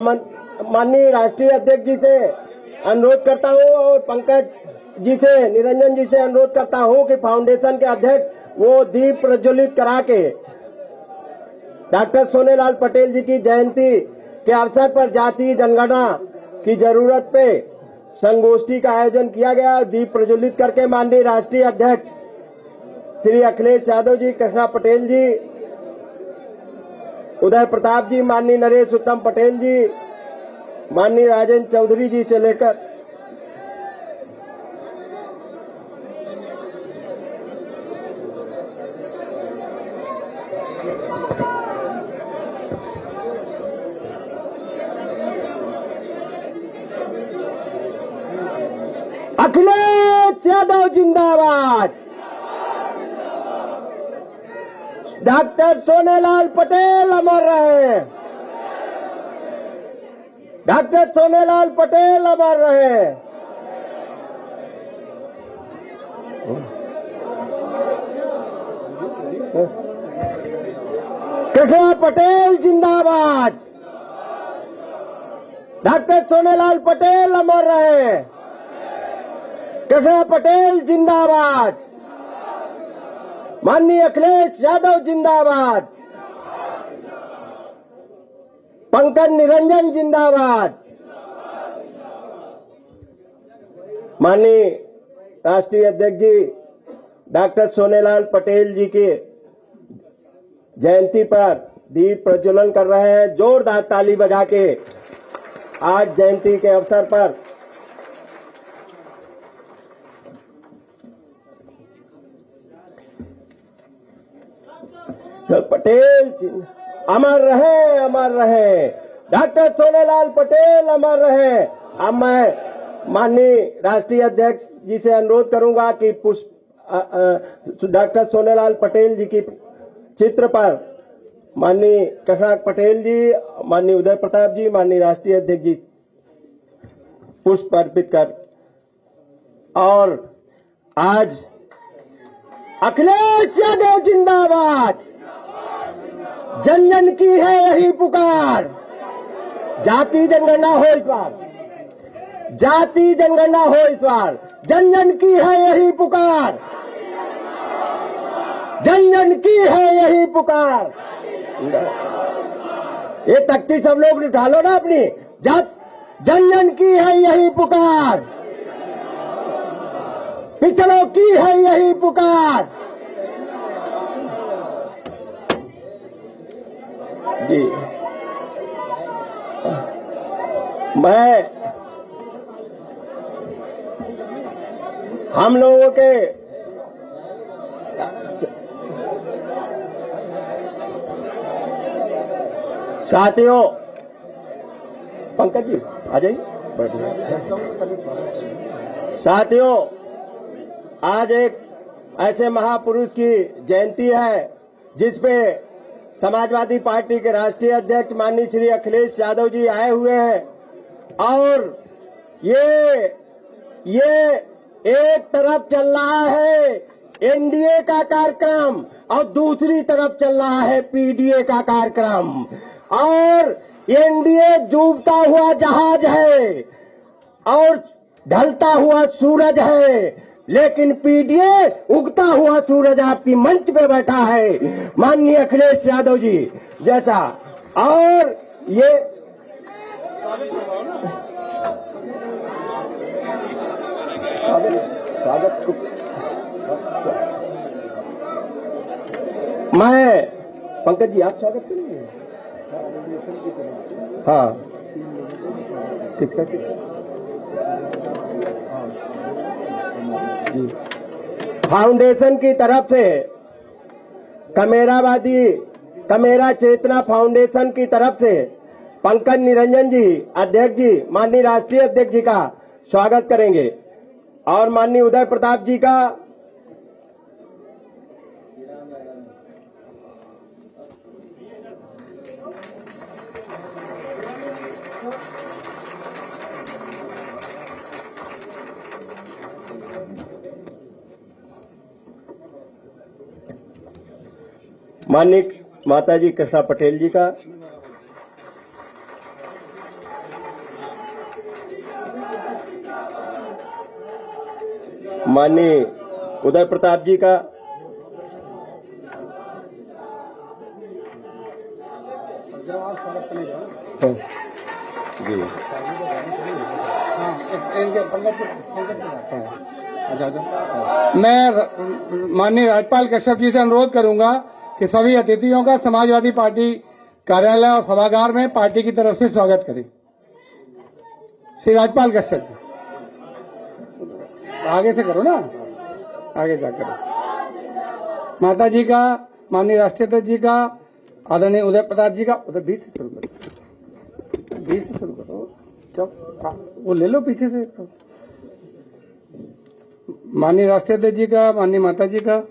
माननीय राष्ट्रीय अध्यक्ष जी से अनुरोध करता हूं और पंकज जी से, निरंजन जी से अनुरोध करता हूं कि फाउंडेशन के अध्यक्ष वो दीप प्रज्वलित करा के डॉक्टर सोनेलाल पटेल जी की जयंती के अवसर पर जातीय जनगणना की जरूरत पे संगोष्ठी का आयोजन किया गया। दीप प्रज्वलित करके माननीय राष्ट्रीय अध्यक्ष श्री अखिलेश यादव जी, कृष्णा पटेल जी, उदय प्रताप जी, माननीय नरेश उत्तम पटेल जी, माननीय राजेंद्र चौधरी जी से लेकर अखिलेश यादव जिंदाबाद, डॉक्टर सोनेलाल पटेल अमर रहे, डॉक्टर सोनेलाल पटेल अमर रहे। कृष्णा पटेल जिंदाबाद, डॉक्टर सोनेलाल पटेल अमर रहे, कृष्णा पटेल जिंदाबाद, माननीय अखिलेश यादव जिंदाबाद, पंकज निरंजन जिंदाबाद। माननीय राष्ट्रीय अध्यक्ष जी डॉक्टर सोनेलाल पटेल जी के जयंती पर दीप प्रज्वलन कर रहे हैं। जोरदार ताली बजा के आज जयंती के अवसर पर पटेल अमर रहे, अमर रहे, डॉक्टर सोनेलाल पटेल अमर रहे। अब मैं माननीय राष्ट्रीय अध्यक्ष जी से अनुरोध करूंगा कि पुष्प डॉक्टर सोनेलाल पटेल जी की चित्र पर माननीय कृष्णा पटेल जी, माननीय उदय प्रताप जी, माननीय राष्ट्रीय अध्यक्ष जी पुष्प अर्पित कर और आज अखिलेश यादव जिंदाबाद, जन जन की है यही पुकार, जाति जनगणना हो इस बार, जाति जनगणना हो इस बार, जन जन की है यही पुकार, जन जन की है यही पुकार। ये तख्ती सब लोग उठा लो ना अपनी, जन जन की है यही पुकार, पिछड़ों की है यही पुकार। जी मैं हम लोगों के साथियों, पंकज जी आ जाइए, साथियों, आज एक ऐसे महापुरुष की जयंती है जिसपे समाजवादी पार्टी के राष्ट्रीय अध्यक्ष माननीय श्री अखिलेश यादव जी आए हुए हैं और ये एक तरफ चल रहा है एनडीए का कार्यक्रम और दूसरी तरफ चल रहा है पीडीए का कार्यक्रम। और एनडीए डूबता हुआ जहाज है और ढलता हुआ सूरज है, लेकिन पीडीए उगता हुआ सूरज आपकी मंच पे बैठा है माननीय अखिलेश यादव जी जैसा। और ये स्वागत मैं पंकज जी आप स्वागत करेंगे। हाँ किसका जी फाउंडेशन की तरफ से कमेरा चेतना फाउंडेशन की तरफ से पंकज निरंजन जी अध्यक्ष जी, माननीय राष्ट्रीय अध्यक्ष जी का स्वागत करेंगे और माननीय उदय प्रताप जी का माननीय माताजी कृष्णा पटेल जी का माननीय उदय प्रताप जी का, जी मैं माननीय राज्यपाल कश्यप जी से अनुरोध करूंगा कि सभी अतिथियों का समाजवादी पार्टी कार्यालय और सभागार में पार्टी की तरफ से स्वागत करें। श्री राज्यपाल कश्यप जी, आगे से करो ना, आगे जाकर माता जी का, माननीय राष्ट्रीय अध्यक्ष जी का, आदरणीय उदय प्रताप जी का, उधर 20 से शुरू करो, 20 से शुरू करो, चलो वो ले लो पीछे से। माननीय राष्ट्रीय अध्यक्ष जी का, माननीय माता जी का,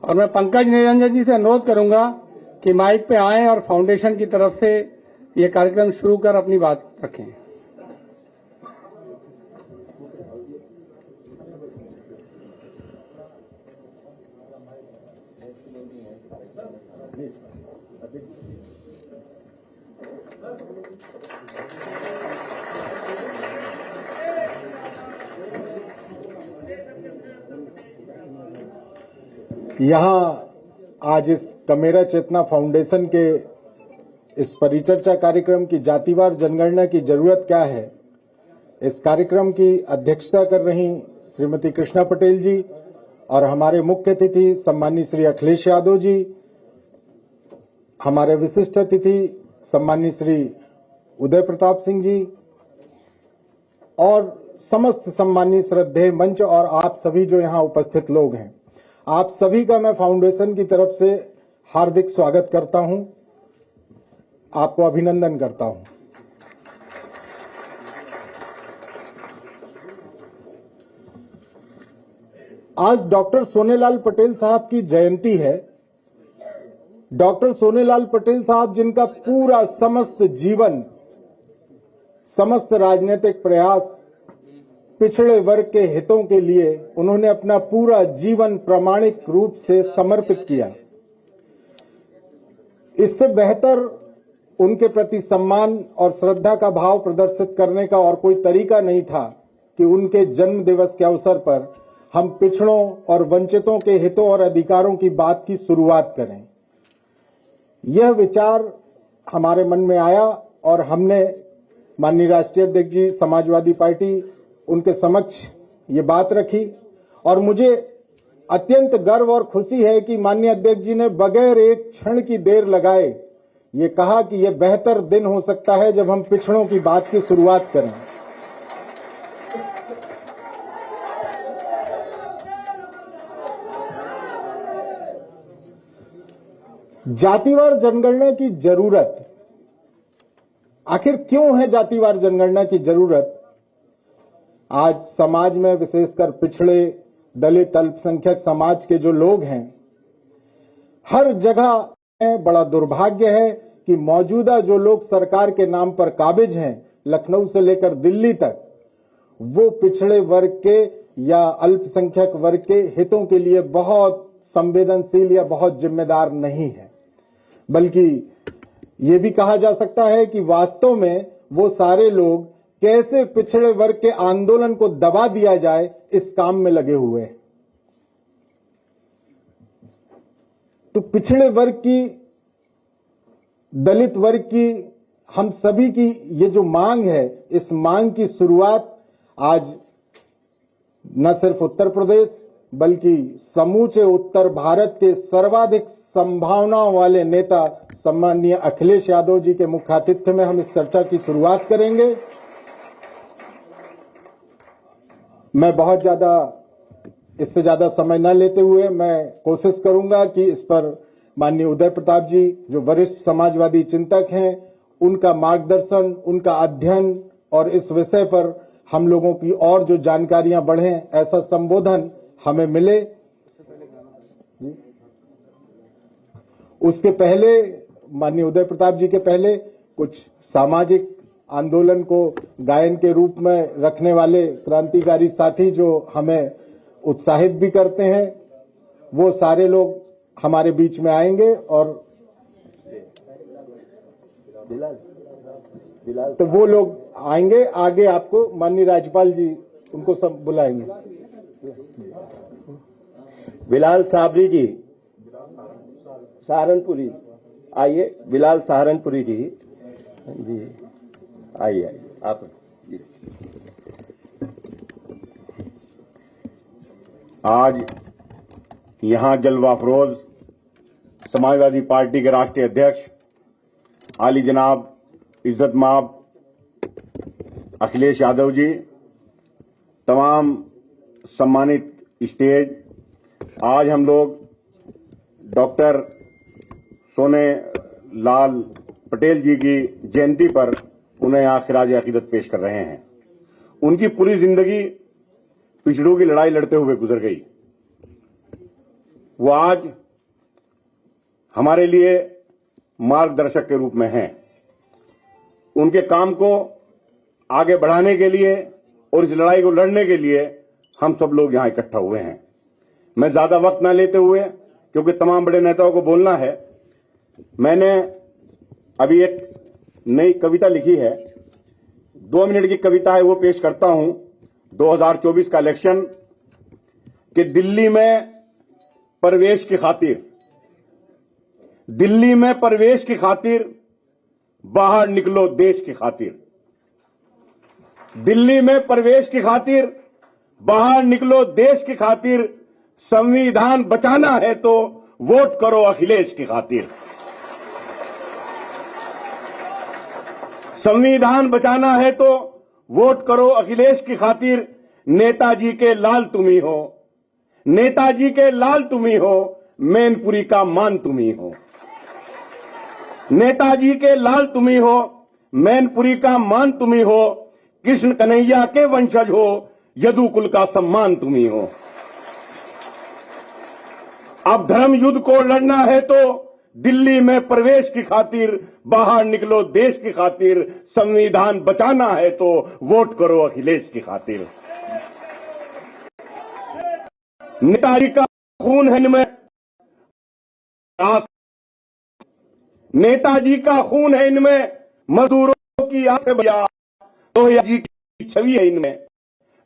और मैं पंकज निरंजन जी से अनुरोध करूंगा कि माइक पे आएं और फाउंडेशन की तरफ से ये कार्यक्रम शुरू कर अपनी बात रखें। यहाँ आज इस कमेरा चेतना फाउंडेशन के इस परिचर्चा कार्यक्रम की जातिवार जनगणना की जरूरत क्या है, इस कार्यक्रम की अध्यक्षता कर रही श्रीमती कृष्णा पटेल जी और हमारे मुख्य अतिथि सम्मानीय श्री अखिलेश यादव जी, हमारे विशिष्ट अतिथि सम्मानीय श्री उदय प्रताप सिंह जी और समस्त सम्मानीय श्रद्धेय मंच और आप सभी जो यहाँ उपस्थित लोग हैं, आप सभी का मैं फाउंडेशन की तरफ से हार्दिक स्वागत करता हूं, आपको अभिनंदन करता हूं। आज डॉक्टर सोनेलाल पटेल साहब की जयंती है। डॉक्टर सोनेलाल पटेल साहब जिनका पूरा समस्त जीवन, समस्त राजनीतिक प्रयास पिछड़े वर्ग के हितों के लिए उन्होंने अपना पूरा जीवन प्रामाणिक रूप से समर्पित किया। इससे बेहतर उनके प्रति सम्मान और श्रद्धा का भाव प्रदर्शित करने का और कोई तरीका नहीं था कि उनके जन्म दिवस के अवसर पर हम पिछड़ों और वंचितों के हितों और अधिकारों की बात की शुरुआत करें। यह विचार हमारे मन में आया और हमने माननीय राष्ट्रीय अध्यक्ष जी समाजवादी पार्टी उनके समक्ष ये बात रखी और मुझे अत्यंत गर्व और खुशी है कि माननीय अध्यक्ष जी ने बगैर एक क्षण की देर लगाए ये कहा कि ये बेहतर दिन हो सकता है जब हम पिछड़ों की बात की शुरुआत करें। जातिवार जनगणना की जरूरत, आखिर क्यों है जातिवार जनगणना की जरूरत? आज समाज में विशेषकर पिछड़े दलित अल्पसंख्यक समाज के जो लोग हैं, हर जगह बड़ा दुर्भाग्य है कि मौजूदा जो लोग सरकार के नाम पर काबिज हैं, लखनऊ से लेकर दिल्ली तक, वो पिछड़े वर्ग के या अल्पसंख्यक वर्ग के हितों के लिए बहुत संवेदनशील या बहुत जिम्मेदार नहीं है। बल्कि ये भी कहा जा सकता है कि वास्तव में वो सारे लोग कैसे पिछड़े वर्ग के आंदोलन को दबा दिया जाए इस काम में लगे हुए हैं। तो पिछड़े वर्ग की, दलित वर्ग की, हम सभी की ये जो मांग है, इस मांग की शुरुआत आज न सिर्फ उत्तर प्रदेश बल्कि समूचे उत्तर भारत के सर्वाधिक संभावनाओं वाले नेता सम्माननीय अखिलेश यादव जी के मुख्य आतिथ्य में हम इस चर्चा की शुरुआत करेंगे। मैं बहुत ज्यादा इससे ज्यादा समय न लेते हुए मैं कोशिश करूंगा कि इस पर माननीय उदय प्रताप जी जो वरिष्ठ समाजवादी चिंतक हैं, उनका मार्गदर्शन, उनका अध्ययन और इस विषय पर हम लोगों की और जो जानकारियां बढ़ें, ऐसा संबोधन हमें मिले। उसके पहले माननीय उदय प्रताप जी के पहले कुछ सामाजिक आंदोलन को गायन के रूप में रखने वाले क्रांतिकारी साथी जो हमें उत्साहित भी करते हैं, वो सारे लोग हमारे बीच में आएंगे और तो वो लोग आएंगे। आगे आपको माननीय राज्यपाल जी उनको सब बुलाएंगे। बिलाल साबरी जी सहारनपुरी आइए। बिलाल सहारनपुरी जी आइए आप जी। आज यहां जलवा अफरोज समाजवादी पार्टी के राष्ट्रीय अध्यक्ष आली जनाब इज्जत माब अखिलेश यादव जी, तमाम सम्मानित स्टेज, आज हम लोग डॉक्टर सोने लाल पटेल जी की जयंती पर उन्हें आज खिराज अकीदत पेश कर रहे हैं। उनकी पूरी जिंदगी पिछड़ों की लड़ाई लड़ते हुए गुजर गई। वो आज हमारे लिए मार्गदर्शक के रूप में हैं। उनके काम को आगे बढ़ाने के लिए और इस लड़ाई को लड़ने के लिए हम सब लोग यहां इकट्ठा हुए हैं। मैं ज्यादा वक्त न लेते हुए, क्योंकि तमाम बड़े नेताओं को बोलना है, मैंने अभी एक नई कविता लिखी है, 2 मिनट की कविता है, वो पेश करता हूं। 2024 का इलेक्शन कि दिल्ली में प्रवेश की खातिर, दिल्ली में प्रवेश की खातिर बाहर निकलो देश की खातिर, दिल्ली में प्रवेश की खातिर बाहर निकलो देश की खातिर, संविधान बचाना है तो वोट करो अखिलेश की खातिर, संविधान बचाना है तो वोट करो अखिलेश की खातिर। नेताजी के लाल तुम्ही हो, नेताजी के लाल तुम्ही हो, मैनपुरी का मान तुम्ही हो, नेताजी के लाल तुम्ही हो, मैनपुरी का मान तुम्ही हो, कृष्ण कन्हैया के वंशज हो, यदुकुल का सम्मान तुम्ही हो। अब धर्म युद्ध को लड़ना है तो दिल्ली में प्रवेश की खातिर बाहर निकलो देश की खातिर, संविधान बचाना है तो वोट करो अखिलेश की खातिर। नेताजी का खून है इनमें, नेताजी का खून है इनमें, मजदूरों की आस है भैया, लोहिया जी की छवि है इनमें,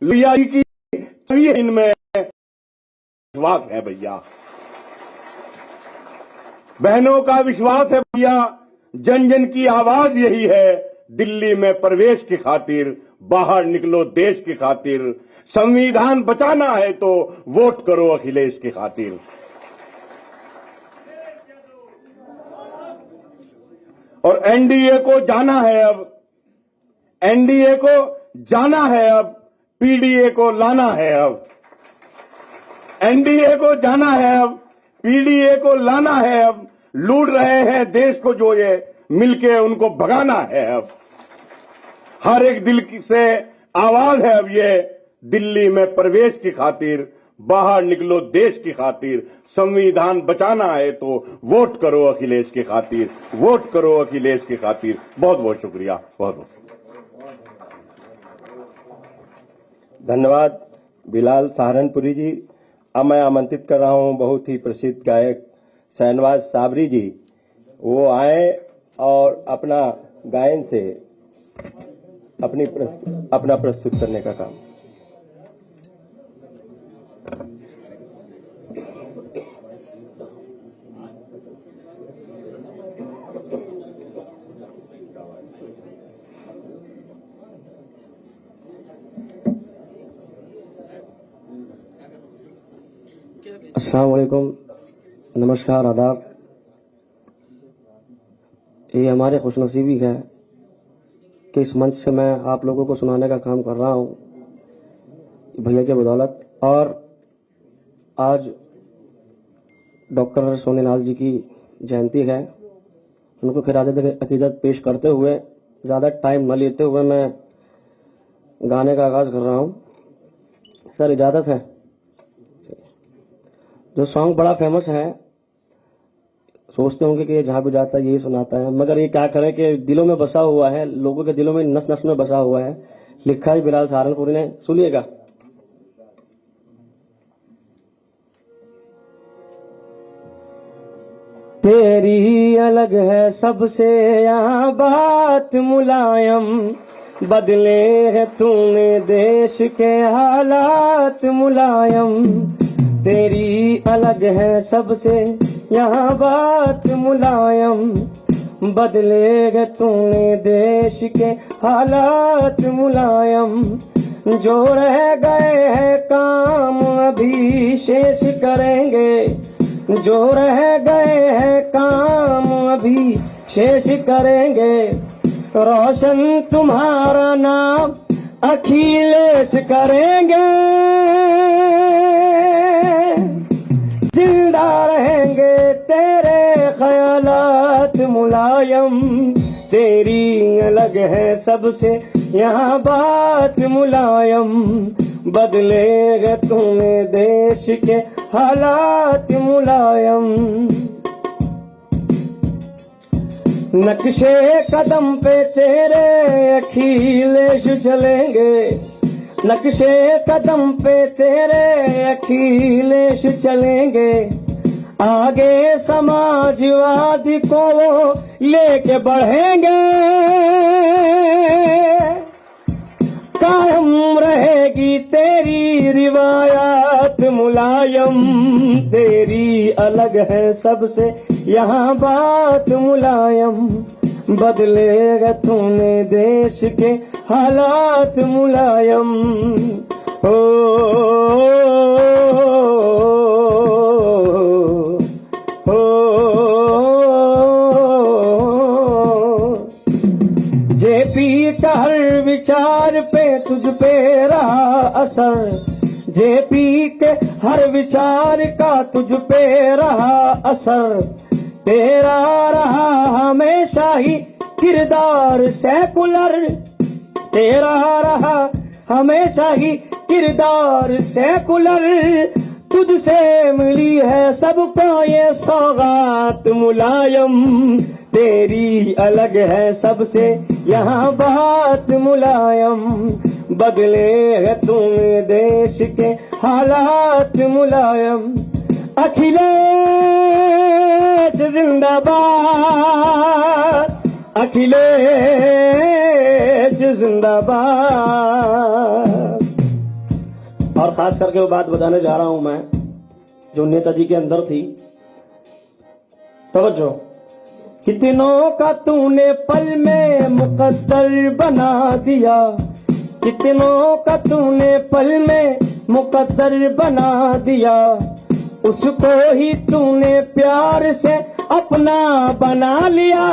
लोहिया जी की छवि है इनमें, विश्वास है भैया, बहनों का विश्वास है भैया, जन जन की आवाज यही है, दिल्ली में प्रवेश की खातिर बाहर निकलो देश की खातिर, संविधान बचाना है तो वोट करो अखिलेश की खातिर। और एनडीए को जाना है अब, एनडीए को जाना है अब, पीडीए को लाना है अब, एनडीए को जाना है अब, पीडीए को लाना है अब, लूट रहे हैं देश को जो ये, मिलके उनको भगाना है अब। हर एक दिल से आवाज है अब ये, दिल्ली में प्रवेश की खातिर बाहर निकलो देश की खातिर, संविधान बचाना है तो वोट करो अखिलेश की खातिर, वोट करो अखिलेश की खातिर। बहुत बहुत शुक्रिया, बहुत बहुत धन्यवाद बिलाल सहारनपुरी जी। अब मैं आमंत्रित कर रहा हूं बहुत ही प्रसिद्ध गायक शहनवाज साबरी जी, वो आए और अपना गायन से अपना प्रस्तुत करने का काम। अस्सलाम वालेकुम, नमस्कार, आदाब। ये हमारी खुशनसीबी है कि इस मंच से मैं आप लोगों को सुनाने का काम कर रहा हूँ भैया के बदौलत। और आज डॉक्टर सोने लाल जी की जयंती है, उनको खिराज अकीदत पेश करते हुए ज़्यादा टाइम न लेते हुए मैं गाने का आगाज़ कर रहा हूँ। सर इजाज़त है। जो सॉन्ग बड़ा फेमस है, सोचते होंगे कि ये जहां भी जाता है यही सुनाता है, मगर ये क्या करे कि दिलों में बसा हुआ है, लोगों के दिलों में नस नस में बसा हुआ है। लिखा है बिलाल सहारनपुरी ने, सुनिएगा। तेरी अलग है सबसे यहाँ बात मुलायम, बदले है तूने देश के हालात मुलायम। तेरी अलग है सबसे यहाँ बात मुलायम, बदले है तूने देश के हालात मुलायम। जो रह गए हैं काम अभी शेष करेंगे, जो रह गए हैं काम अभी शेष करेंगे। रोशन तुम्हारा नाम अखिलेश करेंगे, जिंदा रहेंगे तेरे ख्यालात मुलायम। तेरी अलग है सबसे यहाँ बात मुलायम, बदलेगा तुम्हें देश के हालात मुलायम। नक्शे कदम पे तेरे अखिलेश चलेंगे, नक्शे कदम पे तेरे अखिलेश चलेंगे। आगे समाजवादी को वो लेके बढ़ेंगे, कायम रहेगी तेरी रिवायात मुलायम। तेरी अलग है सबसे यहाँ बात मुलायम, बदलेगा तूने देश के हालात मुलायम। जेपी का हर विचार पे तुझ पे रहा असर, जेपी के हर विचार का तुझ पे रहा असर। तेरा रहा हमेशा ही किरदार सेकुलर, तेरा रहा हमेशा ही किरदार सेकुलर। तुझसे मिली है सबको ये सौगात मुलायम। तेरी अलग है सबसे यहाँ बात मुलायम, बदले तुम्हें देश के हालात मुलायम। अखिलेश जिंदाबाद, अखिलेश जिंदाबाद। और खास करके वो बात बताने जा रहा हूं मैं जो नेताजी के अंदर थी। तवज्जो। कितनों का तूने पल में मुकद्दर बना दिया, कितनों का तूने पल में मुकद्दर बना दिया। उसको ही तूने प्यार से अपना बना लिया,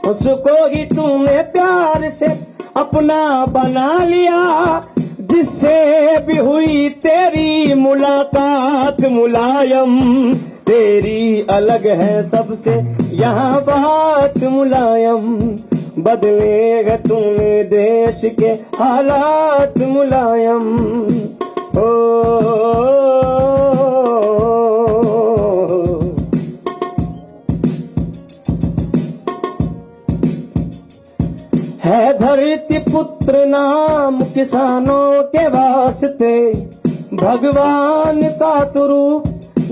उसको ही तूने प्यार से अपना बना लिया। जिससे भी हुई तेरी मुलाकात मुलायम। तेरी अलग है सबसे यहाँ बात मुलायम, बदलेगा तूने देश के हालात मुलायम। है धरती पुत्र नाम किसानों के वास्ते, भगवान का तू रूप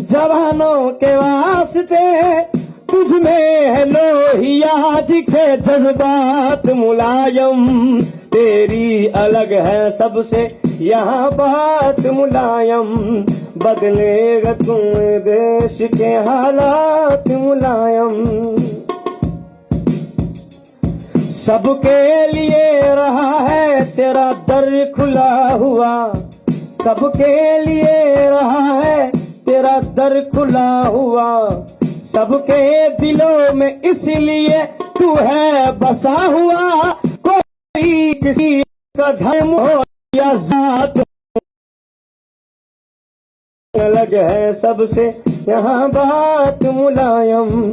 जवानों के वास्ते। तुझ में है लोहिया दिखे जज्बात मुलायम। तेरी अलग है सबसे यहाँ बात मुलायम, बदलेगा तुम देश के हालात मुलायम। सबके लिए रहा है तेरा दर खुला हुआ, सबके लिए रहा है तेरा दर खुला हुआ। सबके दिलों में इसलिए तू है बसा हुआ। कोई किसी का धर्म हो या जात, अलग है सबसे यहाँ बात मुलायम,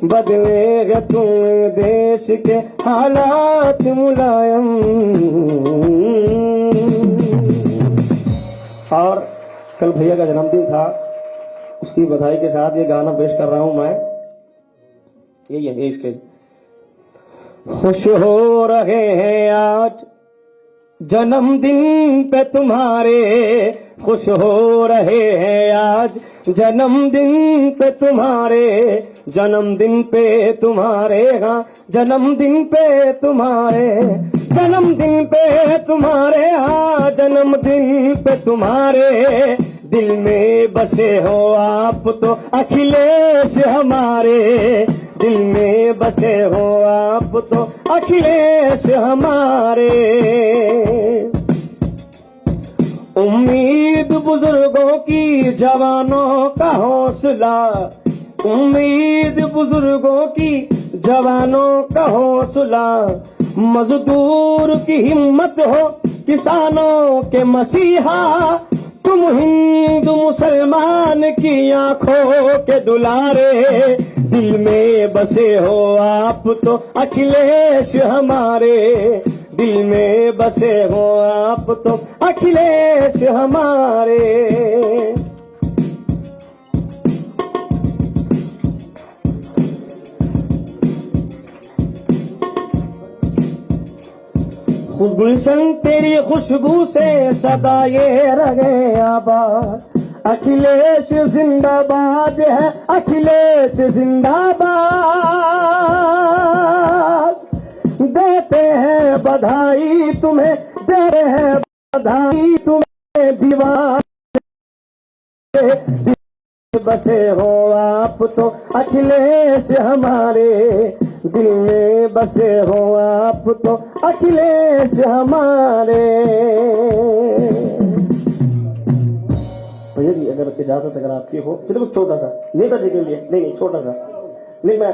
बदलेगा तुम देश के हालात मुलायम। और कल भैया का जन्मदिन था, उसकी बधाई के साथ ये गाना पेश कर रहा हूं मैं। यही है, यही इसके। खुश हो रहे हैं आज जन्मदिन पे तुम्हारे, खुश हो रहे हैं आज जन्मदिन पे तुम्हारे, जन्मदिन पे तुम्हारे, हाँ जन्मदिन पे तुम्हारे, जन्मदिन पे तुम्हारे, हाँ जन्मदिन पे तुम्हारे, दिल में बसे हो आप तो अखिलेश हमारे, दिल में बसे हो आप तो अखिलेश हमारे। उम्मीद बुजुर्गों की जवानों का हौसला, उम्मीद बुजुर्गों की जवानों का हौसला, मजदूर की हिम्मत हो किसानों के मसीहा, तुम हिंदू मुसलमान की आंखों के दुलारे, दिल में बसे हो आप तो अखिलेश हमारे, दिल में बसे हो आप तो अखिलेश हमारे। गुलशन तेरी खुशबू से सदा ये रहे आबाद, अखिलेश जिंदाबाद है, अखिलेश जिंदाबाद। देते हैं बधाई तुम्हें, दे रहे हैं बधाई तुम्हें दीवार, बसे हो आप तो अखिलेश हमारे, दिल में बसे हो आप तो अखिलेश हमारे। भैया जी अगर इजाजत अगर आपकी हो, सिर्फ छोटा सा नेताजी के लिए, नहीं छोटा सा नहीं, मैं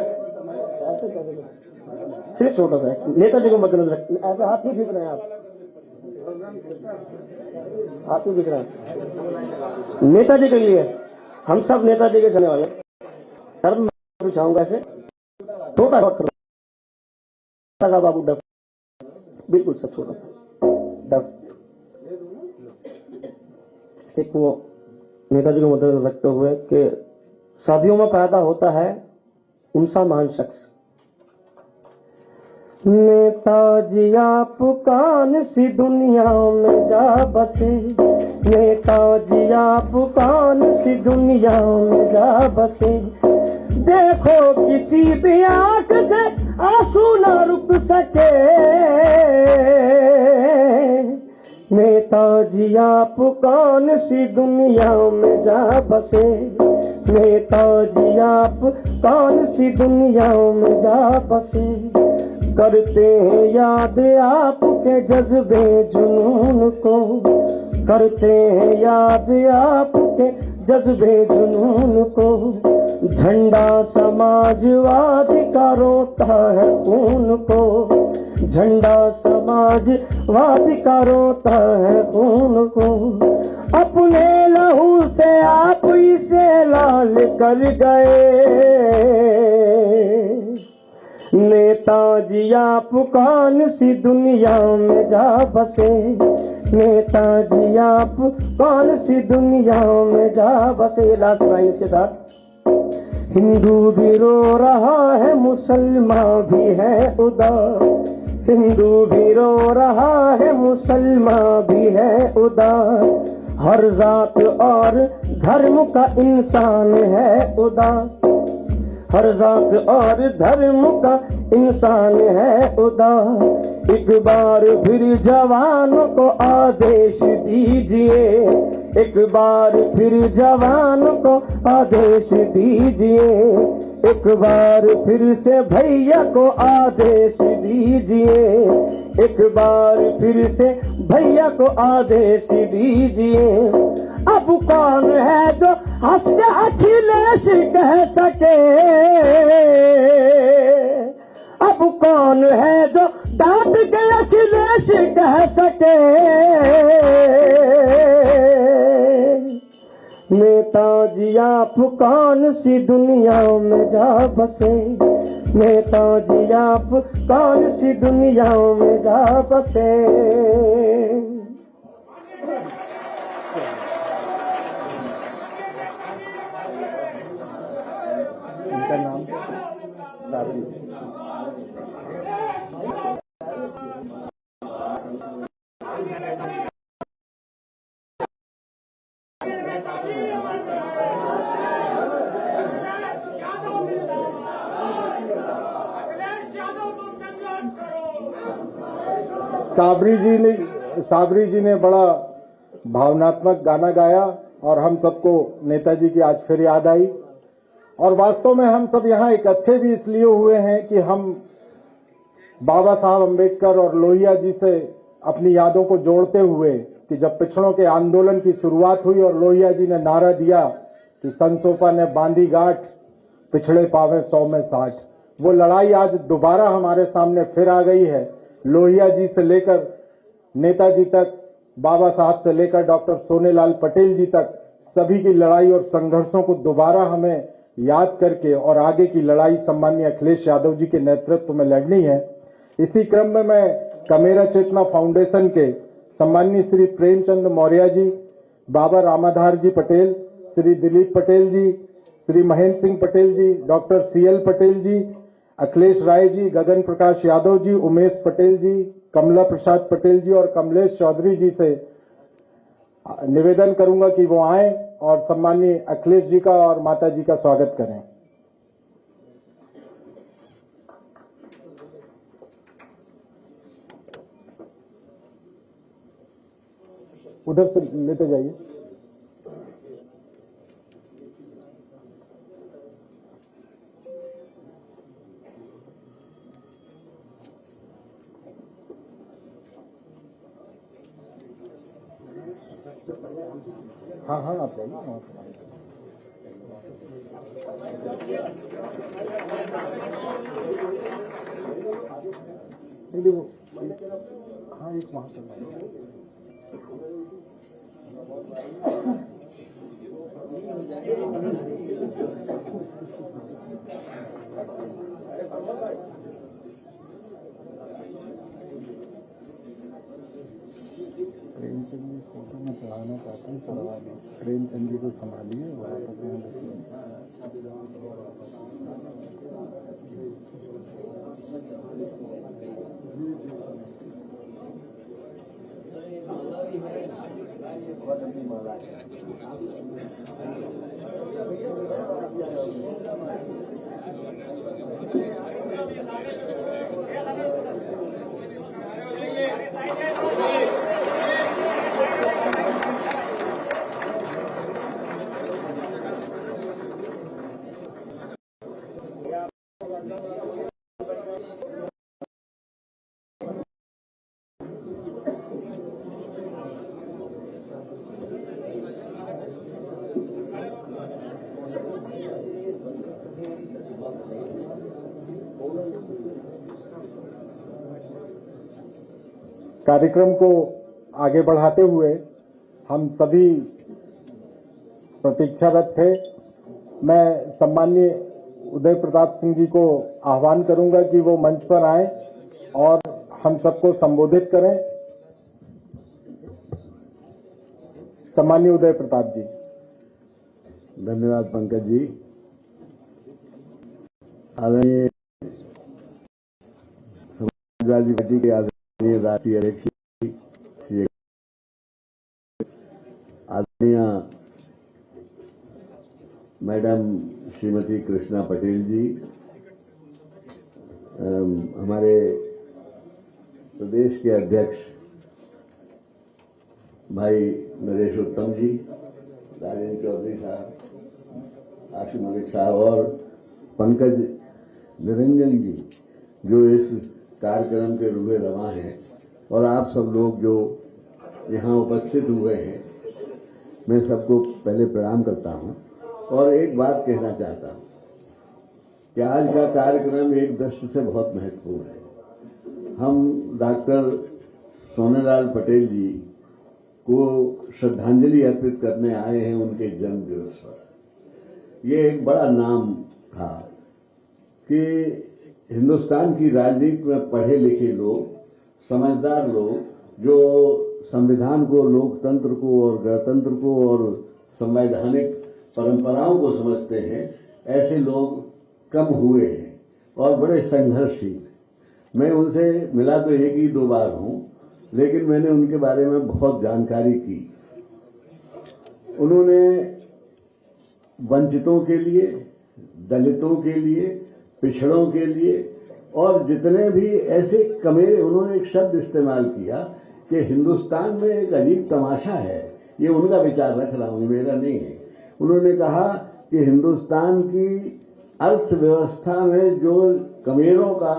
सिर्फ छोटा सा नेताजी को मद्देनजर रख, ऐसा हाथ नहीं खींच रहे हैं आप, हाथ नहीं खींच रहे हैं। नेताजी के लिए हम सब नेताजी के चलने वाले, सर मैं पूछाऊंगा ऐसे छोटा सा बाबू डब, बिल्कुल सब छोटा सा डब। एक वो नेताजी को मद्देनजर रखते हुए कि शादियों में पैदा होता है उनसा महान शख्स, नेताजी आप कौन सी दुनिया में जा बसे, नेताजी आप कौन सी दुनिया में जा बसे, देखो किसी भी आंख से आंसू न रुक सके, नेताजी आप कौन सी दुनिया में जा बसे, नेताजी आप कौन सी दुनिया में जा बसे, करते हैं याद आपके जज्बे जुनून को, करते हैं याद आपके जज्बे जुनून को, झंडा समाजवादी का रोता है खून को, झंडा समाजवादी का रोता है खून को, अपने लहू से आप इसे लाल कर गए, नेताजी आप कौन सी दुनिया में जा बसे, नेताजी आप कौन सी दुनिया में जा बसे। लास्ट लाइन के साथ, हिंदू भी रो रहा है मुसलमान भी है उदास, हिंदू भी रो रहा है मुसलमान भी है उदास, हर जात और धर्म का इंसान है उदास, हर जात और धर्म का इंसान है उदास, एक बार फिर जवानों को आदेश दीजिए, एक बार फिर जवानों को आदेश दीजिए, एक बार फिर से भैया को आदेश दीजिए, एक बार फिर से भैया को आदेश दीजिए। अब कौन है जो हंस के अखिलेश कह सके, अब कौन है जो डांट के अखिलेश कह सके, नेताजी आप कौन सी दुनिया में जा बसे, नेताजी आप कौन सी दुनिया में जा बसे। इनका नाम साबरी जी ने बड़ा भावनात्मक गाना गाया और हम सबको नेताजी की आज फिर याद आई। और वास्तव में हम सब यहाँ इकट्ठे भी इसलिए हुए हैं कि हम बाबा साहब अम्बेडकर और लोहिया जी से अपनी यादों को जोड़ते हुए कि जब पिछड़ों के आंदोलन की शुरुआत हुई और लोहिया जी ने नारा दिया कि संसोपा ने बांधी गांठ, पिछड़े पावे 100 में 60, वो लड़ाई आज दोबारा हमारे सामने फिर आ गई है। लोहिया जी से लेकर नेताजी तक, बाबा साहब से लेकर डॉक्टर सोनेलाल पटेल जी तक, सभी की लड़ाई और संघर्षों को दोबारा हमें याद करके और आगे की लड़ाई सम्माननीय अखिलेश यादव जी के नेतृत्व में लड़नी है। इसी क्रम में मैं कमेरा चेतना फाउंडेशन के सम्माननीय श्री प्रेमचंद मौर्य जी, बाबा रामाधार जी पटेल, श्री दिलीप पटेल जी, श्री महेंद्र सिंह पटेल जी, डॉक्टर CL पटेल जी, अखिलेश राय जी, गगन प्रकाश यादव जी, उमेश पटेल जी, कमला प्रसाद पटेल जी और कमलेश चौधरी जी से निवेदन करूंगा कि वो आए और सम्माननीय अखिलेश जी का और माता जी का स्वागत करें। उधर से लेते जाइए। हाँ हाँ आप जाइए। हाँ एक वहां से प्रेमचंद जी फोटो में चढ़ाना चाहते हैं, चढ़वा दें। प्रेमचंद जी को संभालिए, वापस यहाँ रखिए। कार्यक्रम को आगे बढ़ाते हुए हम सभी प्रतीक्षारत थे। मैं सम्माननीय उदय प्रताप सिंह जी को आह्वान करूंगा कि वो मंच पर आए और हम सबको संबोधित करें। सम्माननीय उदय प्रताप जी। धन्यवाद पंकज जी। आदरणीय समाजवादी पार्टी के आदरणीय राष्ट्रीय अध्यक्ष आदरणीय मैडम श्रीमती कृष्णा पटेल जी, हमारे प्रदेश के अध्यक्ष भाई नरेश उत्तम जी, राजेंद्र चौधरी साहब, आशु मलिक साहब और पंकज निरंजन जी जो इस कार्यक्रम के रूबे रवा हैं, और आप सब लोग जो यहाँ उपस्थित हुए हैं, मैं सबको पहले प्रणाम करता हूं और एक बात कहना चाहता हूं कि आज का कार्यक्रम एक दृष्टि से बहुत महत्वपूर्ण है। हम डॉक्टर सोनेलाल पटेल जी को श्रद्धांजलि अर्पित करने आए हैं उनके जन्म दिवस पर। ये एक बड़ा नाम था कि हिंदुस्तान की राजनीति में पढ़े लिखे लोग, समझदार लोग, जो संविधान को, लोकतंत्र को और गणतंत्र को और संवैधानिक परंपराओं को समझते हैं, ऐसे लोग कम हुए हैं और बड़े संघर्षशील। मैं उनसे मिला तो एक ही दो बार हूं, लेकिन मैंने उनके बारे में बहुत जानकारी की। उन्होंने वंचितों के लिए, दलितों के लिए, पिछड़ों के लिए और जितने भी ऐसे कमेरे, उन्होंने एक शब्द इस्तेमाल किया कि हिंदुस्तान में एक अजीब तमाशा है। ये उनका विचार रख रहा हूं, मेरा नहीं है। उन्होंने कहा कि हिंदुस्तान की अर्थव्यवस्था में जो कमेरों का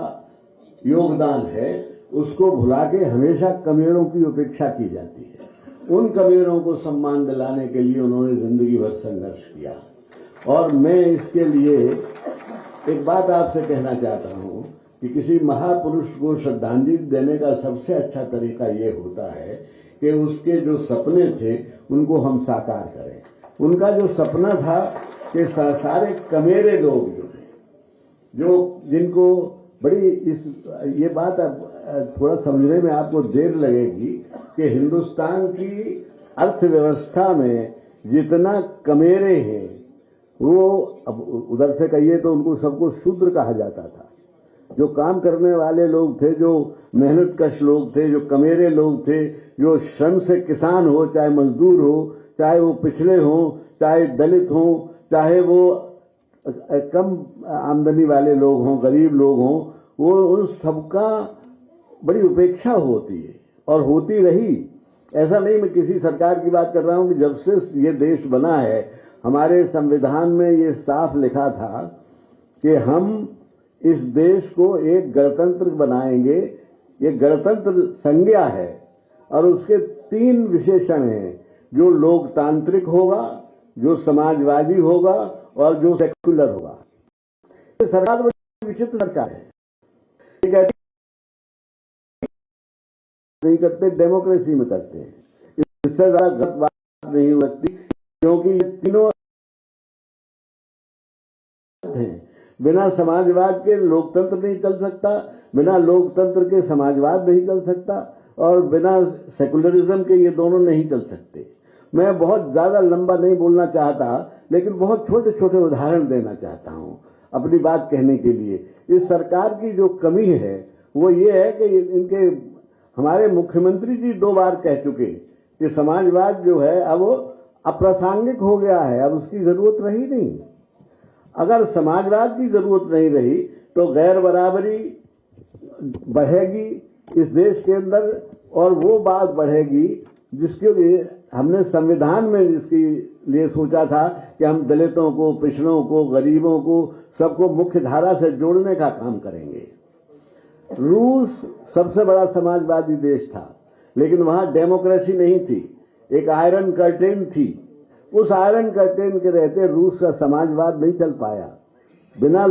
योगदान है उसको भुला के हमेशा कमेरों की उपेक्षा की जाती है। उन कमेरों को सम्मान दिलाने के लिए उन्होंने जिंदगी भर संघर्ष किया। और मैं इसके लिए एक बात आपसे कहना चाहता हूं कि किसी महापुरुष को श्रद्धांजलि देने का सबसे अच्छा तरीका ये होता है कि उसके जो सपने थे उनको हम साकार करें। उनका जो सपना था कि सारे कमेरे लोग जो हैं, जो जिनको बड़ी ये बात थोड़ा समझने में आपको देर लगेगी कि हिंदुस्तान की अर्थव्यवस्था में जितना कमेरे हैं, वो अब उधर से कहिए तो उनको सबको शूद्र कहा जाता था। जो काम करने वाले लोग थे, जो मेहनतकश लोग थे, जो कमेरे लोग थे, जो श्रम से किसान हो, चाहे मजदूर हो, चाहे वो पिछड़े हों, चाहे दलित हों, चाहे वो कम आमदनी वाले लोग हों, गरीब लोग हों, वो उन सबका बड़ी उपेक्षा होती है और होती रही। ऐसा नहीं, मैं किसी सरकार की बात कर रहा हूं कि जब से ये देश बना है, हमारे संविधान में ये साफ लिखा था कि हम इस देश को एक गणतंत्र बनाएंगे। ये गणतंत्र संज्ञा है और उसके 3 विशेषण हैं, जो लोकतांत्रिक होगा, जो समाजवादी होगा और जो सेक्युलर होगा। ये सरकार बड़ी विचित्र सरकार है। ये कहती नहीं करते, डेमोक्रेसी में करते हैं। इससे ज्यादा गलत बात नहीं हो सकती, क्योंकि ये तीनों हैं। बिना समाजवाद के लोकतंत्र नहीं चल सकता, बिना लोकतंत्र के समाजवाद नहीं चल सकता और बिना सेकुलरिज्म के ये दोनों नहीं चल सकते। मैं बहुत ज्यादा लंबा नहीं बोलना चाहता, लेकिन बहुत छोटे छोटे उदाहरण देना चाहता हूं अपनी बात कहने के लिए। इस सरकार की जो कमी है वो ये है कि इनके हमारे मुख्यमंत्री जी 2 बार कह चुके कि समाजवाद जो है अब अप्रासंगिक हो गया है, अब उसकी जरूरत रही नहीं। अगर समाजवाद की जरूरत नहीं रही तो गैर बराबरी बढ़ेगी इस देश के अंदर, और वो बात बढ़ेगी जिसके लिए हमने संविधान में जिसके लिए सोचा था कि हम दलितों को, पिछड़ों को, गरीबों को, सबको मुख्य धारा से जोड़ने का काम करेंगे। रूस सबसे बड़ा समाजवादी देश था, लेकिन वहां डेमोक्रेसी नहीं थी, एक आयरन कर्टेन थी। उस आयरन कर्टेन के रहते रूस का समाजवाद नहीं चल पाया। बिना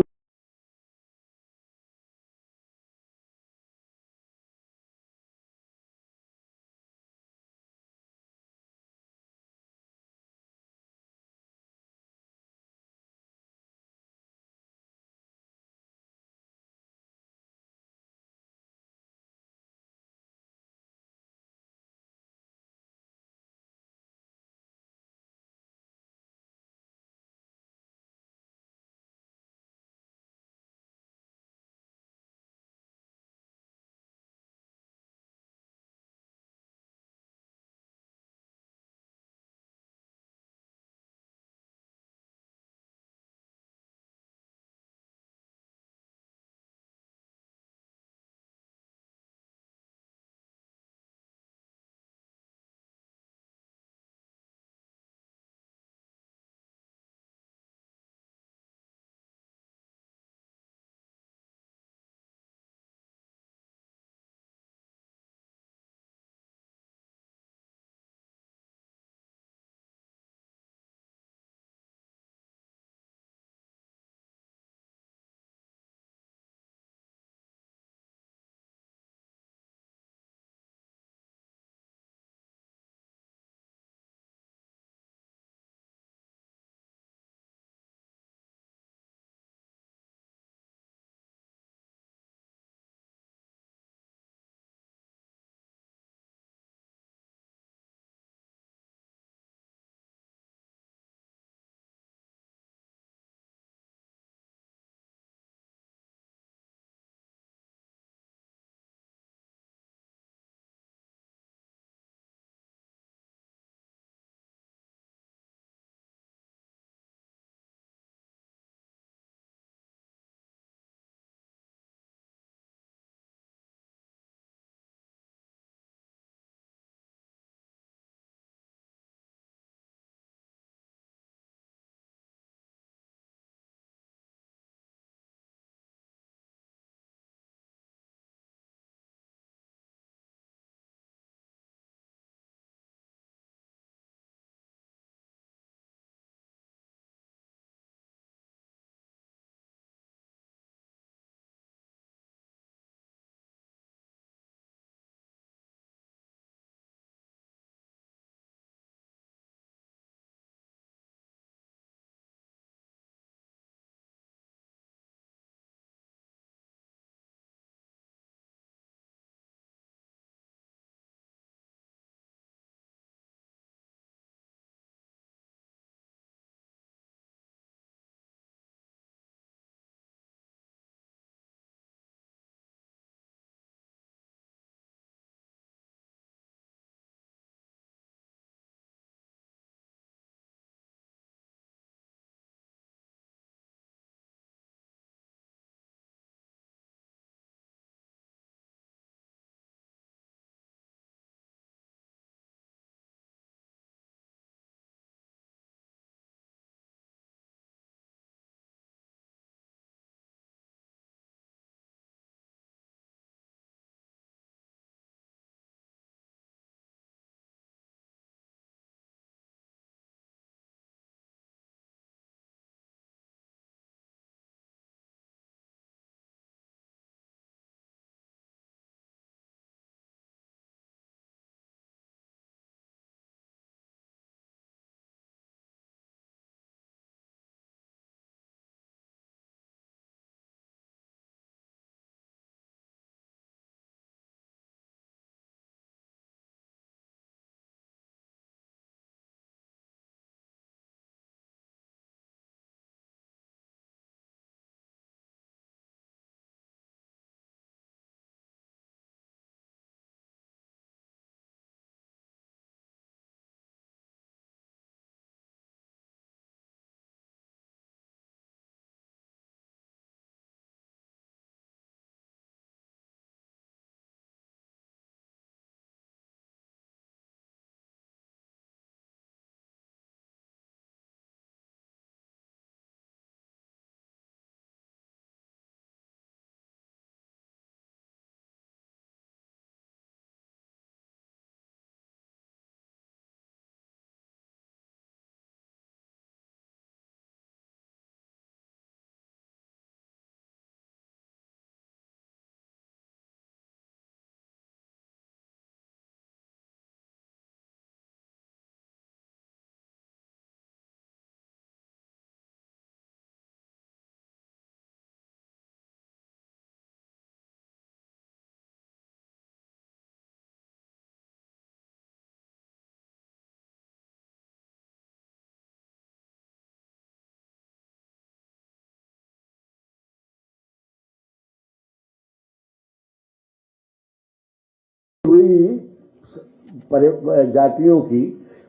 जातियों की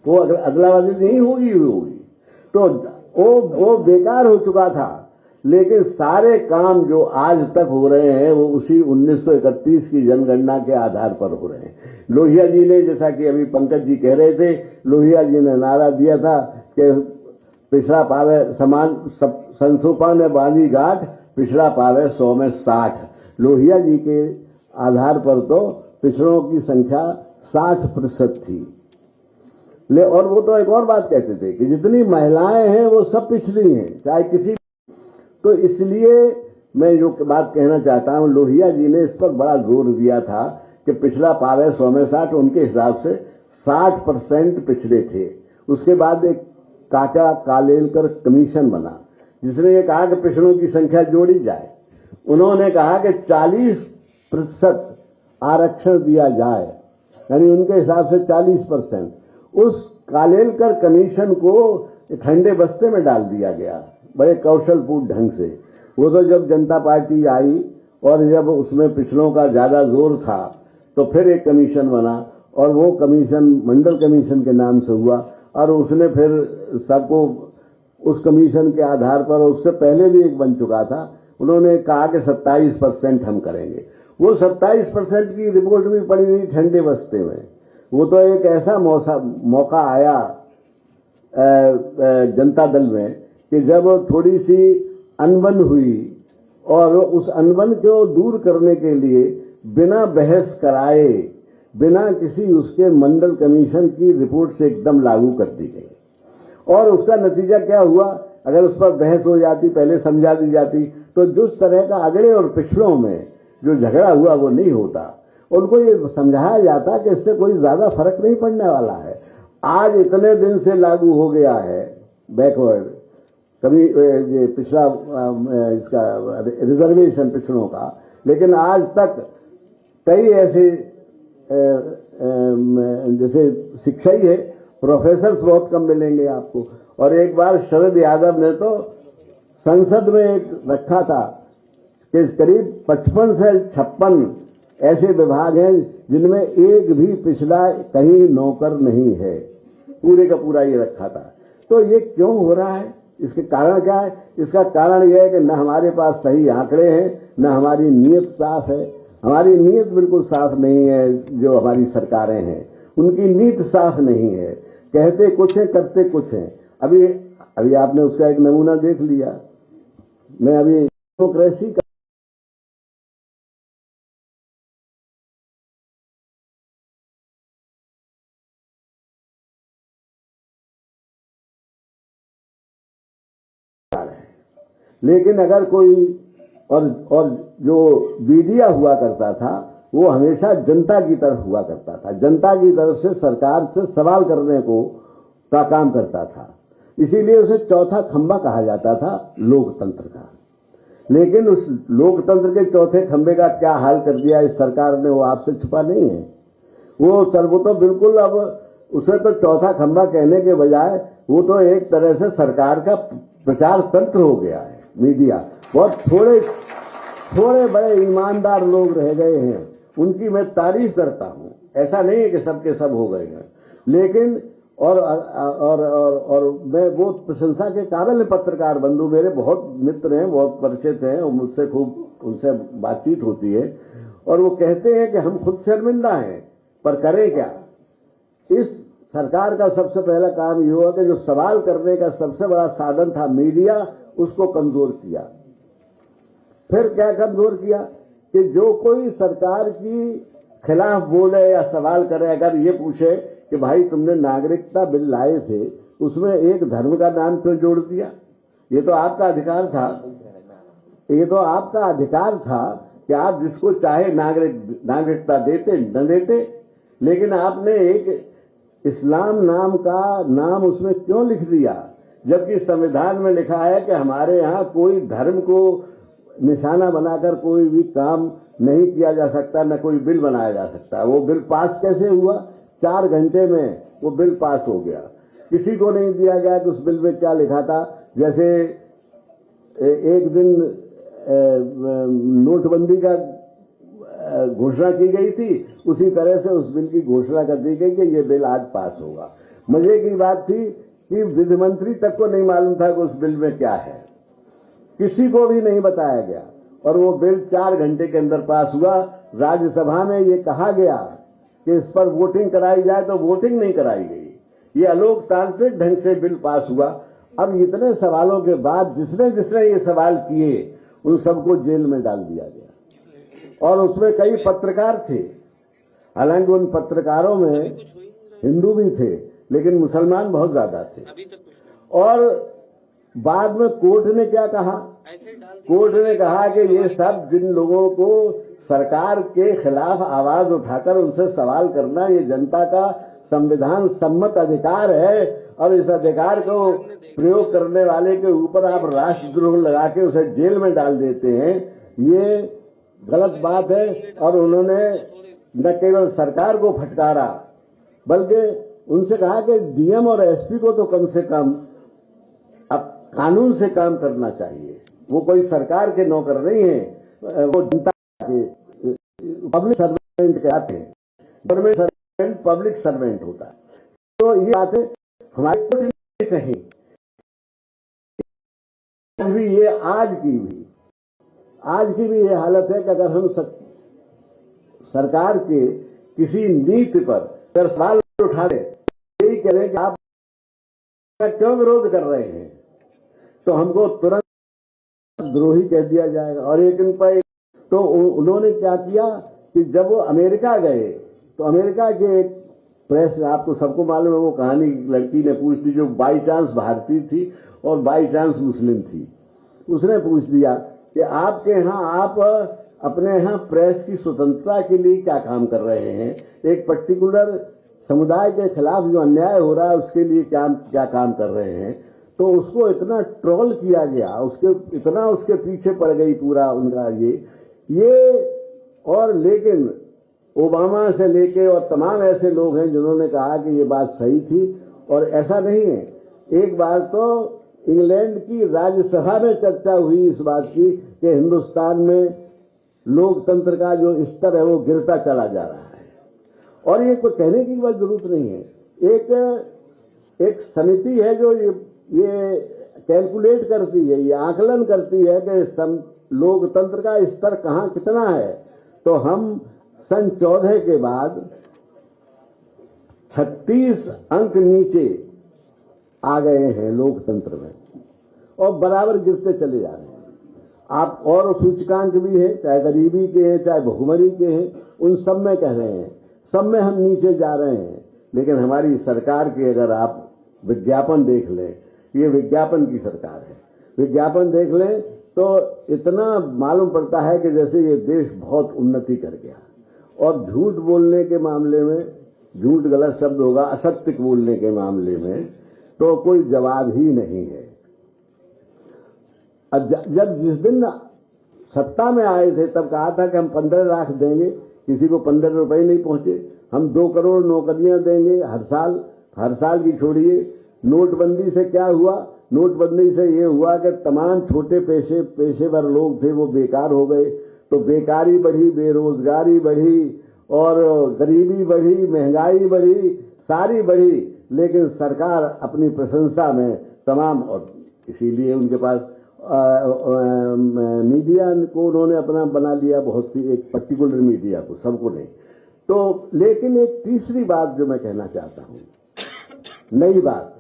वो अदलाबदली नहीं होगी। तो वो बेकार हो चुका था। लेकिन सारे काम जो आज तक हो रहे हैं वो उसी 1931 की जनगणना के आधार पर हो रहे हैं। लोहिया जी ने, जैसा कि अभी पंकज जी कह रहे थे, लोहिया जी ने नारा दिया था कि पिछड़ा पावे समान संसोपा ने बांधी गांठ, पिछड़ा पावे 100 में 60। लोहिया जी के आधार पर तो पिछड़ों की संख्या 60% थी। और वो तो एक और बात कहते थे कि जितनी महिलाएं हैं वो सब पिछड़ी हैं, चाहे किसी। तो इसलिए मैं जो बात कहना चाहता हूं, लोहिया जी ने इस पर बड़ा जोर दिया था कि पिछड़ा पावे 100 में 60। उनके हिसाब से 60% पिछड़े थे। उसके बाद एक काका कालेलकर कमीशन बना, जिसने ये कहा कि पिछड़ों की संख्या जोड़ी जाए। उन्होंने कहा कि 40% आरक्षण दिया जाए, यानी उनके हिसाब से 40%। उस कालेलकर कमीशन को ठंडे बस्ते में डाल दिया गया बड़े कौशलपूर्ण ढंग से। वो तो जब जनता पार्टी आई और जब उसमें पिछड़ों का ज्यादा जोर था तो फिर एक कमीशन बना, और वो कमीशन मंडल कमीशन के नाम से हुआ। और उसने फिर सबको उस कमीशन के आधार पर, उससे पहले भी एक बन चुका था, उन्होंने कहा कि 27% हम करेंगे। वो 27% की रिपोर्ट भी पड़ी हुई ठंडे बस्ते में। वो तो एक ऐसा मौका आया जनता दल में कि जब थोड़ी सी अनबन हुई और उस अनबन को दूर करने के लिए बिना बहस कराए, बिना किसी उसके मंडल कमीशन की रिपोर्ट से एकदम लागू कर दी गई। और उसका नतीजा क्या हुआ? अगर उस पर बहस हो जाती, पहले समझा दी जाती, तो जिस तरह का अगड़े और पिछड़ों में जो झगड़ा हुआ वो नहीं होता। उनको ये समझाया जाता कि इससे कोई ज्यादा फर्क नहीं पड़ने वाला है। आज इतने दिन से लागू हो गया है बैकवर्ड, कभी ये पिछड़ा इसका रिजर्वेशन पिछड़ों का, लेकिन आज तक कई ऐसे जैसे शिक्षा ही है, प्रोफेसर्स बहुत कम मिलेंगे आपको। और एक बार शरद यादव ने तो संसद में एक रखा था कि करीब 55 से 56 ऐसे विभाग हैं जिनमें एक भी पिछड़ा कहीं नौकर नहीं है। पूरे का पूरा ये रखा था। तो ये क्यों हो रहा है? इसके कारण क्या है? इसका कारण यह है कि न हमारे पास सही आंकड़े हैं, न हमारी नीयत साफ है। हमारी नीयत बिल्कुल साफ नहीं है। जो हमारी सरकारें हैं उनकी नीयत साफ नहीं है। कहते कुछ है, करते कुछ है। अभी आपने उसका एक नमूना देख लिया। मैं अभी डेमोक्रेसी का लेकिन अगर कोई और जो मीडिया हुआ करता था वो हमेशा जनता की तरफ हुआ करता था, जनता की तरफ से सरकार से सवाल करने का काम करता था। इसीलिए उसे चौथा खंभा कहा जाता था लोकतंत्र का। लेकिन उस लोकतंत्र के चौथे खंभे का क्या हाल कर दिया इस सरकार ने, वो आपसे छुपा नहीं है। वो तो बिल्कुल अब उसे तो चौथा खंभा कहने के बजाय वो तो एक तरह से सरकार का प्रचार तंत्र हो गया है। मीडिया बहुत थोड़े बड़े ईमानदार लोग रह गए हैं, उनकी मैं तारीफ करता हूं। ऐसा नहीं है कि सबके सब हो गए हैं, लेकिन और मैं वो प्रशंसा के काबिल पत्रकार बंधु मेरे बहुत मित्र हैं, बहुत परिचित हैं, और मुझसे खूब उनसे बातचीत होती है। और वो कहते हैं कि हम खुद शर्मिंदा हैं, पर करें क्या? इस सरकार का सबसे पहला काम ये हुआ कि जो सवाल करने का सबसे बड़ा साधन था मीडिया, उसको कमजोर किया। फिर क्या कमजोर किया कि जो कोई सरकार की खिलाफ बोले या सवाल करे, अगर ये पूछे कि भाई तुमने नागरिकता बिल लाए थे, उसमें एक धर्म का नाम क्यों जोड़ दिया? ये तो आपका अधिकार था, ये तो आपका अधिकार था कि आप जिसको चाहे नागरिकता देते न देते। लेकिन आपने एक इस्लाम नाम का नाम उसमें क्यों लिख दिया, जबकि संविधान में लिखा है कि हमारे यहाँ कोई धर्म को निशाना बनाकर कोई भी काम नहीं किया जा सकता, न कोई बिल बनाया जा सकता। वो बिल पास कैसे हुआ? 4 घंटे में वो बिल पास हो गया। किसी को नहीं दिया गया कि उस बिल में क्या लिखा था। जैसे एक दिन नोटबंदी का घोषणा की गई थी, उसी तरह से उस बिल की घोषणा कर दी गई कि ये बिल आज पास होगा। मजे की बात थी कि विधि मंत्री तक को नहीं मालूम था कि उस बिल में क्या है, किसी को भी नहीं बताया गया, और वो बिल 4 घंटे के अंदर पास हुआ। राज्यसभा में ये कहा गया कि इस पर वोटिंग कराई जाए, तो वोटिंग नहीं कराई गई। ये अलोकतांत्रिक ढंग से बिल पास हुआ। अब इतने सवालों के बाद जिसने जिसने ये सवाल किए उन सबको जेल में डाल दिया गया, और उसमें कई पत्रकार थे। हालांकि उन पत्रकारों में हिंदू भी थे, लेकिन मुसलमान बहुत ज्यादा थे। और बाद में कोर्ट ने क्या कहा? कोर्ट ने कहा कि ये सब जिन लोगों को सरकार के खिलाफ आवाज उठाकर उनसे सवाल करना, ये जनता का संविधान सम्मत अधिकार है, और इस अधिकार को प्रयोग करने वाले के ऊपर आप राष्ट्रद्रोह लगा के उसे जेल में डाल देते हैं, ये गलत बात है। और उन्होंने न केवल सरकार को फटकारा, बल्कि उनसे कहा कि डीएम और एसपी को तो कम से कम अब कानून से काम करना चाहिए। वो कोई सरकार के नौकर नहीं है, वो जनता के पब्लिक सर्वेंट कहते हैं। गवर्नमेंट सर्वेंट पब्लिक सर्वेंट होता है। तो ये बातें हमारी कहीं भी, ये आज की भी ये हालत है कि अगर हम सरकार के किसी नीति पर अगर सवाल उठाते, यही कह रहे हैं कि आप क्यों विरोध कर रहे हैं, तो हमको तुरंत द्रोही कह दिया जाएगा। और एक दिन पर तो उन्होंने क्या किया कि जब वो अमेरिका गए, तो अमेरिका के एक प्रेस, आपको सबको मालूम है वो कहानी, लड़की ने पूछ दी जो बाई चांस भारतीय थी और बाई चांस मुस्लिम थी। उसने पूछ दिया कि आपके यहाँ, आप अपने यहाँ प्रेस की स्वतंत्रता के लिए क्या काम कर रहे हैं, एक पर्टिकुलर समुदाय के खिलाफ जो अन्याय हो रहा है उसके लिए क्या काम कर रहे हैं। तो उसको इतना ट्रोल किया गया, इतना उसके पीछे पड़ गई पूरा उनका ये। और लेकिन ओबामा से लेके और तमाम ऐसे लोग हैं जिन्होंने कहा कि ये बात सही थी, और ऐसा नहीं है। एक बार तो इंग्लैंड की राज्यसभा में चर्चा हुई इस बात की कि हिंदुस्तान में लोकतंत्र का जो स्तर है वो गिरता चला जा रहा है। और ये कोई कहने की बात जरूरत नहीं है। एक समिति है जो ये कैलकुलेट करती है, ये आकलन करती है कि लोकतंत्र का स्तर कहाँ कितना है। तो हम सन 14 के बाद 36 अंक नीचे आ गए हैं लोकतंत्र में, और बराबर गिरते चले जा रहे हैं। आप और सूचकांक भी है, चाहे गरीबी के हैं चाहे भुखमरी के हैं, उन सब में कह रहे हैं, सब में हम नीचे जा रहे हैं। लेकिन हमारी सरकार के अगर आप विज्ञापन देख लें, ये विज्ञापन की सरकार है, विज्ञापन देख लें तो इतना मालूम पड़ता है कि जैसे ये देश बहुत उन्नति कर गया। और झूठ बोलने के मामले में, झूठ गलत शब्द होगा, असत्य बोलने के मामले में तो कोई जवाब ही नहीं है। जब जिस दिन सत्ता में आए थे तब कहा था कि हम 15 लाख देंगे, किसी को 15 रुपए नहीं पहुंचे। हम 2 करोड़ नौकरियां देंगे हर साल की छोड़िए। नोटबंदी से क्या हुआ? नोटबंदी से ये हुआ कि तमाम छोटे पेशेवर लोग थे वो बेकार हो गए, तो बेकारी बढ़ी, बेरोजगारी बढ़ी, और गरीबी बढ़ी, महंगाई बढ़ी, सारी बढ़ी। लेकिन सरकार अपनी प्रशंसा में तमाम, और इसीलिए उनके पास मीडिया को उन्होंने अपना बना लिया, बहुत सी एक पर्टिकुलर मीडिया को, सबको नहीं। तो लेकिन एक तीसरी बात जो मैं कहना चाहता हूं, नई बात,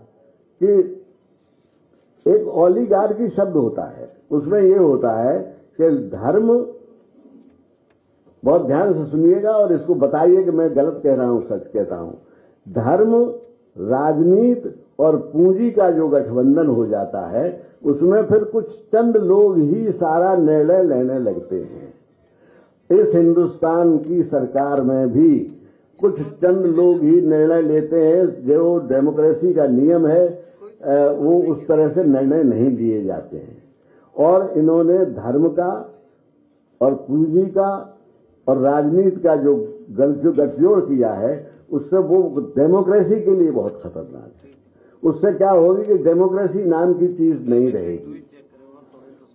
कि एक ओलिगार्की शब्द होता है, उसमें ये होता है कि धर्म, बहुत ध्यान से सुनिएगा और इसको बताइए कि मैं गलत कह रहा हूं सच कहता हूं। धर्म, राजनीति और पूंजी का जो गठबंधन हो जाता है उसमें फिर कुछ चंद लोग ही सारा निर्णय लेने लगते हैं। इस हिंदुस्तान की सरकार में भी कुछ चंद लोग ही निर्णय लेते हैं। जो डेमोक्रेसी का नियम है वो उस तरह से निर्णय नहीं लिए जाते हैं। और इन्होंने धर्म का और पूंजी का और राजनीति का जो गठजोड़ किया है उससे वो डेमोक्रेसी के लिए बहुत खतरनाक है। उससे क्या होगी कि डेमोक्रेसी नाम की चीज नहीं रहेगी।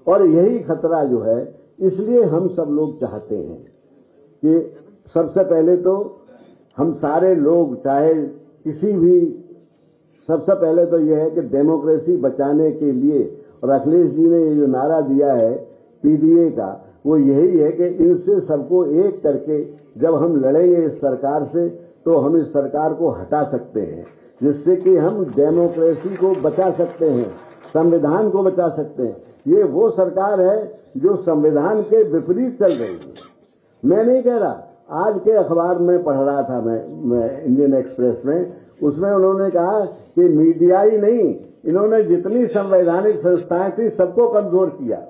और यही खतरा जो है, इसलिए हम सब लोग चाहते हैं कि सबसे पहले तो हम सारे लोग चाहे किसी भी, सबसे पहले तो यह है कि डेमोक्रेसी बचाने के लिए, और अखिलेश जी ने ये जो नारा दिया है पीडीए का, वो यही है कि इनसे सबको एक करके जब हम लड़ेंगे इस सरकार से तो हम इस सरकार को हटा सकते हैं, जिससे कि हम डेमोक्रेसी को बचा सकते हैं, संविधान को बचा सकते हैं। ये वो सरकार है जो संविधान के विपरीत चल रही है। मैं नहीं कह रहा, आज के अखबार में पढ़ रहा था मैं इंडियन एक्सप्रेस में, उसमें उन्होंने कहा कि मीडिया ही नहीं, इन्होंने जितनी संवैधानिक संस्थाएं थी सबको कमजोर किया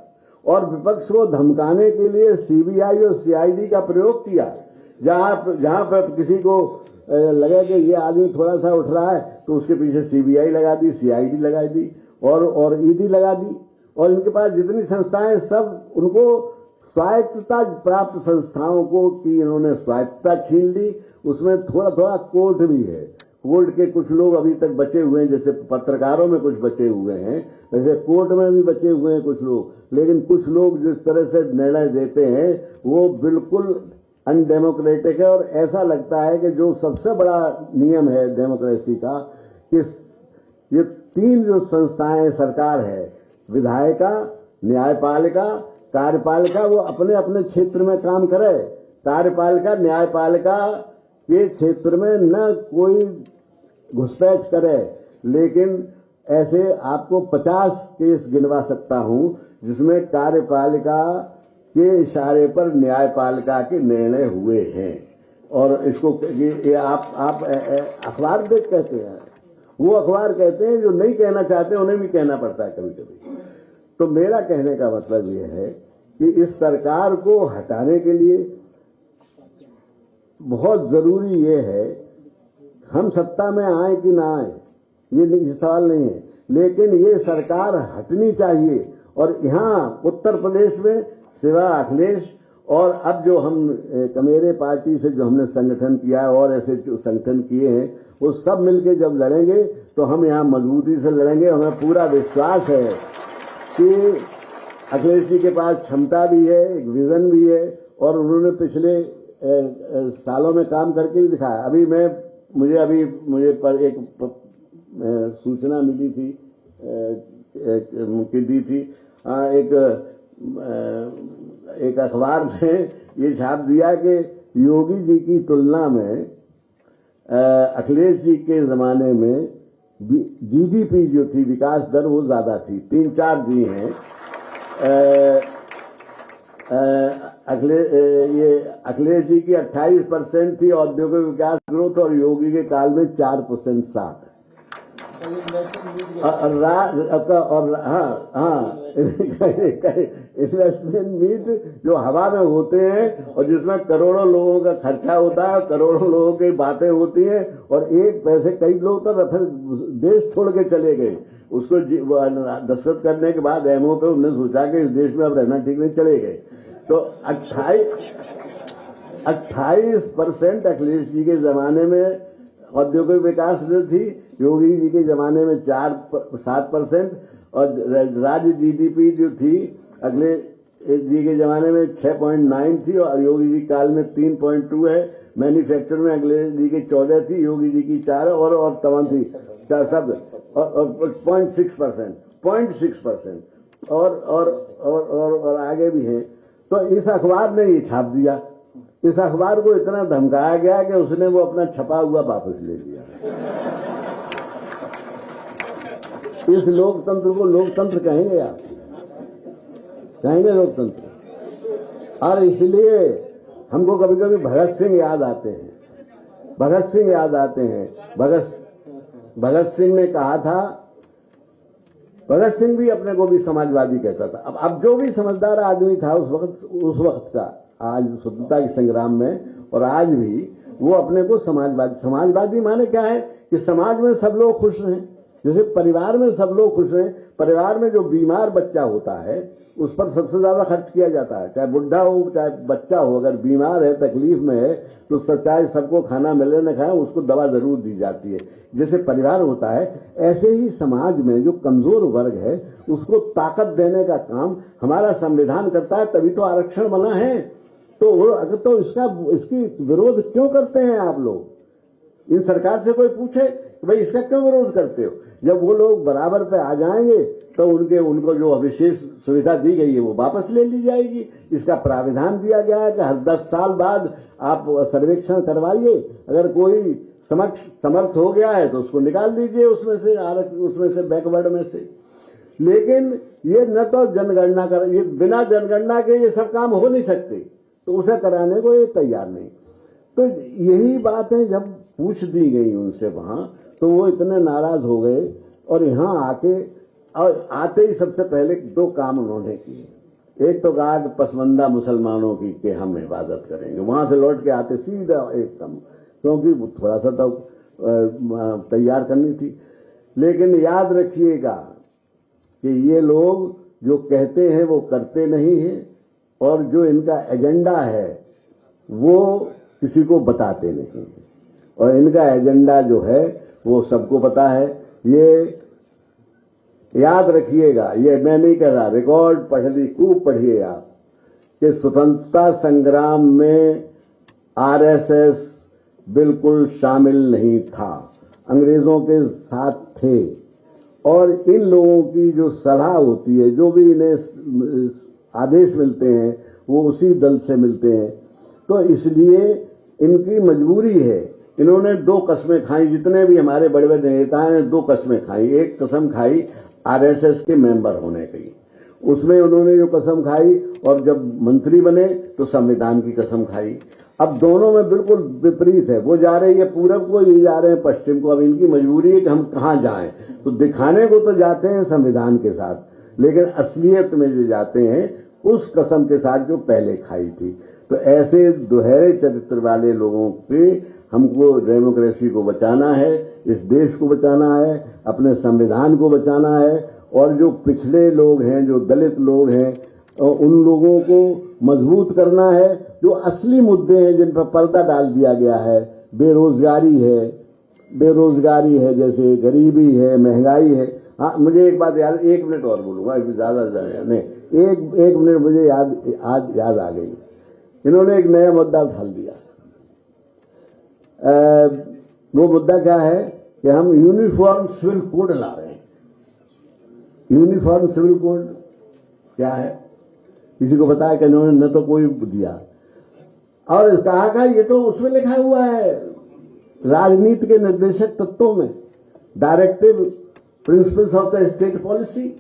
और विपक्ष को धमकाने के लिए सीबीआई और सीआईडी का प्रयोग किया। जहां पर किसी को लगे कि ये आदमी थोड़ा सा उठ रहा है तो उसके पीछे सीबीआई लगा दी, सीआईडी लगा दी और ईडी लगा दी, और इनके पास जितनी संस्थाएं सब उनको स्वायत्तता प्राप्त संस्थाओं को की इन्होंने स्वायत्तता छीन ली। उसमें थोड़ा थोड़ा कोर्ट भी है, कोर्ट के कुछ लोग अभी तक बचे हुए हैं, जैसे पत्रकारों में कुछ बचे हुए हैं, वैसे कोर्ट में भी बचे हुए हैं कुछ लोग, लेकिन कुछ लोग जिस तरह से निर्णय देते हैं वो बिल्कुल अनडेमोक्रेटिक है। और ऐसा लगता है कि जो सबसे बड़ा नियम है डेमोक्रेसी का कि ये तीन जो संस्थाएं सरकार है, विधायिका, न्यायपालिका, कार्यपालिका, वो अपने अपने क्षेत्र में काम करे। कार्यपालिका न्यायपालिका के क्षेत्र में न कोई घुसपैठ करे, लेकिन ऐसे आपको 50 केस गिनवा सकता हूं जिसमें कार्यपालिका के इशारे पर न्यायपालिका के निर्णय हुए हैं। और इसको ये आप अखबार देख कहते हैं, वो अखबार कहते हैं जो नहीं कहना चाहते उन्हें भी कहना पड़ता है कभी कभी। तो मेरा कहने का मतलब ये है कि इस सरकार को हटाने के लिए बहुत जरूरी ये है, हम सत्ता में आए कि ना आए ये सवाल नहीं है, लेकिन ये सरकार हटनी चाहिए। और यहाँ उत्तर प्रदेश में सिवा अखिलेश और अब जो हम कमेरे पार्टी से जो हमने संगठन किया है और ऐसे जो संगठन किए हैं, वो सब मिलके जब लड़ेंगे तो हम यहाँ मजबूती से लड़ेंगे। हमें पूरा विश्वास है कि अखिलेश जी के पास क्षमता भी है, एक विजन भी है, और उन्होंने पिछले सालों में काम करके भी दिखाया। अभी मुझे पर एक सूचना मिली थी कि दी थी, एक अखबार ने ये छाप दिया कि योगी जी की तुलना में अखिलेश जी के जमाने में जीडीपी जो थी, विकास दर, वो ज्यादा थी। 3-4 दी हैं। अखिलेश जी की 28% थी औद्योगिक विकास ग्रोथ और योगी के काल में 4% साथ। इन्वेस्टमेंट मीट जो हवा में होते हैं और जिसमें करोड़ों लोगों का खर्चा होता है, करोड़ों लोगों की बातें होती हैं, और एक पैसे कई लोग तो फिर देश छोड़ के चले गए। उसको दस्तखत करने के बाद एमओ पे उन्होंने सोचा कि इस देश में अब रहना ठीक नहीं, चले गए। तो 28% अखिलेश जी के जमाने में औद्योगिक विकास जो थी, योगी जी के जमाने में 7%, और राज्य जीडीपी जो थी अखिलेश जी के जमाने में 6.9 थी और योगी जी काल में 3.2 है। मैन्युफैक्चर में अखिलेश जी की 14 थी, योगी जी की 4 और तमाम थी सब, और 0.6% और आगे भी है। तो इस अखबार ने ये छाप दिया। इस अखबार को इतना धमकाया गया कि उसने वो अपना छपा हुआ वापस ले लिया। इस लोकतंत्र को लोकतंत्र कहेंगे आप? कहेंगे लोकतंत्र? और इसलिए हमको कभी कभी भगत सिंह याद आते हैं। भगत सिंह ने कहा था, भगत सिंह भी अपने को भी समाजवादी कहता था। अब जो भी समझदार आदमी था उस वक्त का, आज स्वतंत्रता के संग्राम में और आज भी, वो अपने को समाजवादी माने क्या है कि समाज में सब लोग खुश रहें। जैसे परिवार में सब लोग खुश रहें। परिवार में जो बीमार बच्चा होता है उस पर सबसे ज्यादा खर्च किया जाता है, चाहे बुढ़ा हो चाहे बच्चा हो। अगर बीमार है, तकलीफ में है, तो चाहे सबको खाना मिले न खाए, उसको दवा जरूर दी जाती है। जैसे परिवार होता है, ऐसे ही समाज में जो कमजोर वर्ग है उसको ताकत देने का काम हमारा संविधान करता है। तभी तो आरक्षण बना है, तो इसकी विरोध क्यों करते हैं आप लोग? इन सरकार से कोई पूछे कि भाई इसका क्यों विरोध करते हो? जब वो लोग बराबर पे आ जाएंगे तो उनको जो विशेष सुविधा दी गई है वो वापस ले ली जाएगी। इसका प्राविधान दिया गया है कि हर 10 साल बाद आप सर्वेक्षण करवाइए, अगर कोई समर्थ हो गया है तो उसको निकाल दीजिए उसमें से बैकवर्ड में से। लेकिन ये न तो जनगणना कर, ये बिना जनगणना के ये सब काम हो नहीं सकते, तो उसे कराने को ये तैयार नहीं। तो यही बातें जब पूछ दी गई उनसे वहां, तो वो इतने नाराज हो गए और यहां आते ही सबसे पहले 2 काम उन्होंने किए। एक तो कहा कि पसमंदा मुसलमानों की कि हम इबादत करेंगे, वहां से लौट के आते सीधा एकदम, क्योंकि थोड़ा सा तो तैयार करनी थी। लेकिन याद रखिएगा कि ये लोग जो कहते हैं वो करते नहीं हैं, और जो इनका एजेंडा है वो किसी को बताते नहीं हैं, और इनका एजेंडा जो है वो सबको पता है। ये याद रखिएगा, ये मैं नहीं कह रहा, रिकॉर्ड खूब पढ़िए आप, कि स्वतंत्रता संग्राम में आरएसएस बिल्कुल शामिल नहीं था, अंग्रेजों के साथ थे, और इन लोगों की जो सलाह होती है, जो भी इन्हें आदेश मिलते हैं वो उसी दल से मिलते हैं। तो इसलिए इनकी मजबूरी है, इन्होंने 2 कस्में खाई, जितने भी हमारे बड़े बड़े नेता हैं 2 कस्में खाई। एक कसम खाई आरएसएस के मेंबर होने की, उसमें उन्होंने जो कसम खाई, और जब मंत्री बने तो संविधान की कसम खाई। अब दोनों में बिल्कुल विपरीत है, वो जा रही है पूरब को, ये जा रहे हैं पश्चिम को। अब इनकी मजबूरी है कि हम कहां जाएं, तो दिखाने को तो जाते हैं संविधान के साथ, लेकिन असलियत में जो जाते हैं उस कसम के साथ जो पहले खाई थी। तो ऐसे दुहरे चरित्र वाले लोगों पे हमको डेमोक्रेसी को बचाना है, इस देश को बचाना है, अपने संविधान को बचाना है, और जो पिछड़े लोग हैं, जो दलित लोग हैं, उन लोगों को मजबूत करना है। जो असली मुद्दे हैं जिन पर पर्दा डाल दिया गया है, बेरोजगारी है, जैसे गरीबी है, महंगाई है। हाँ, मुझे एक बात याद, 1 मिनट और बोलूंगा, ज्यादा नहीं, एक मिनट मुझे याद आ गई। इन्होंने एक नया मुद्दा उठा दिया। वो मुद्दा क्या है कि हम यूनिफॉर्म सिविल कोड ला रहे हैं। यूनिफॉर्म सिविल कोड क्या है, किसी को पता है कि इन्होंने न तो कोई दिया, और कहा ये तो उसमें लिखा हुआ है राजनीति के निर्देशक तत्वों में, directive principles of the state policy,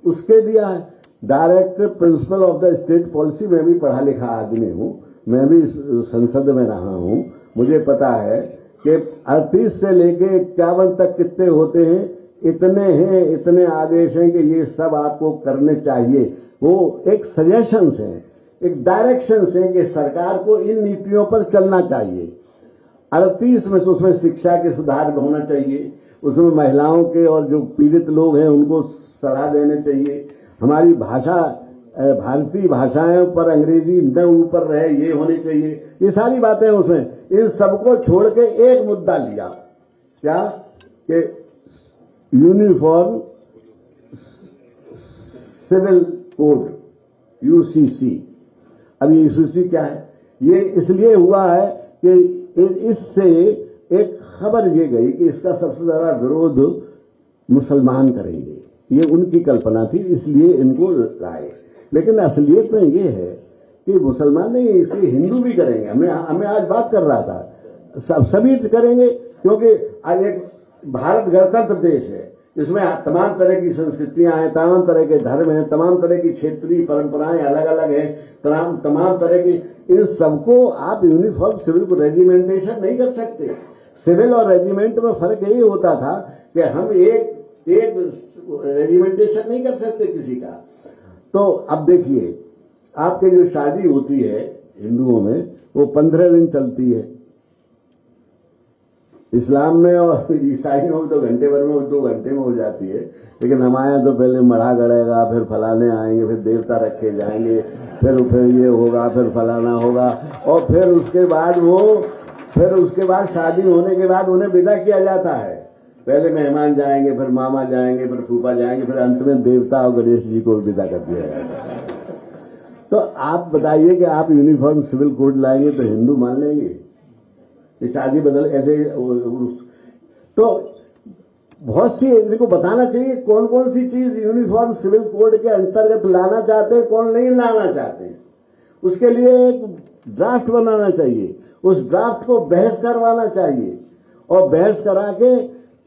उसके दिया है। Directive principle of the state policy, मैं भी पढ़ा लिखा आदमी हूं, मैं भी संसद में रहा हूं, मुझे पता है कि 38 से लेके 51 तक कितने होते हैं, इतने आदेश हैं कि ये सब आपको करने चाहिए। वो एक सजेशन है, एक डायरेक्शन है कि सरकार को इन नीतियों पर चलना चाहिए। 38 में से उसमें शिक्षा के सुधार होना चाहिए, उसमें महिलाओं के और जो पीड़ित लोग हैं उनको सलाह देने चाहिए, हमारी भाषा, भारतीय भाषाओं पर अंग्रेजी न ऊपर रहे, ये होनी चाहिए। ये सारी बातें उसमें, इन सबको छोड़ के एक मुद्दा लिया, क्या कि यूनिफॉर्म सिविल कोड, यूसीसी। अब ये यूसीसी क्या है? ये इसलिए हुआ है कि इससे एक खबर ये गई कि इसका सबसे ज्यादा विरोध मुसलमान करेंगे, ये उनकी कल्पना थी, इसलिए इनको लाए। लेकिन असलियत में ये है कि मुसलमान नहीं, इसे हिंदू भी करेंगे। हमें आज बात कर रहा था, सभी करेंगे, क्योंकि आज एक भारत गणतंत्र देश है, इसमें तमाम तरह की संस्कृतियां हैं, तमाम तरह के धर्म हैं, तमाम तरह की क्षेत्रीय परंपराएं अलग अलग हैं, तमाम तरह की, इन सबको आप यूनिफॉर्म सिविल को रेजिमेंटेशन नहीं कर सकते। सिविल और रेजिमेंट में फर्क यही होता था कि हम एक रेजिमेंटेशन नहीं कर सकते किसी का। तो अब देखिए, आपके जो शादी होती है हिंदुओं में, वो 15 दिन चलती है, इस्लाम में और ईसाइयों में तो घंटे भर में, 2 घंटे में हो जाती है। लेकिन हमारे यहाँ तो पहले मढ़ा गड़ेगा, फिर फलाने आएंगे, फिर देवता रखे जाएंगे, फिर ये होगा, फिर फलाना होगा, और फिर उसके बाद शादी होने के बाद उन्हें विदा किया जाता है। पहले मेहमान जाएंगे, फिर मामा जाएंगे, फिर फूफा जाएंगे, फिर अंत में देवता और गणेश जी को विदा कर दिया जाता है। तो आप बताइए कि आप यूनिफॉर्म सिविल कोड लाएंगे तो हिंदू मान लेंगे? ये शादी बदल ऐसे तो बहुत सी इनको बताना चाहिए कौन कौन सी चीज यूनिफॉर्म सिविल कोड के अंतर्गत लाना चाहते हैं, कौन नहीं लाना चाहते हैं। उसके लिए एक ड्राफ्ट बनाना चाहिए, उस ड्राफ्ट को बहस करवाना चाहिए और बहस करा के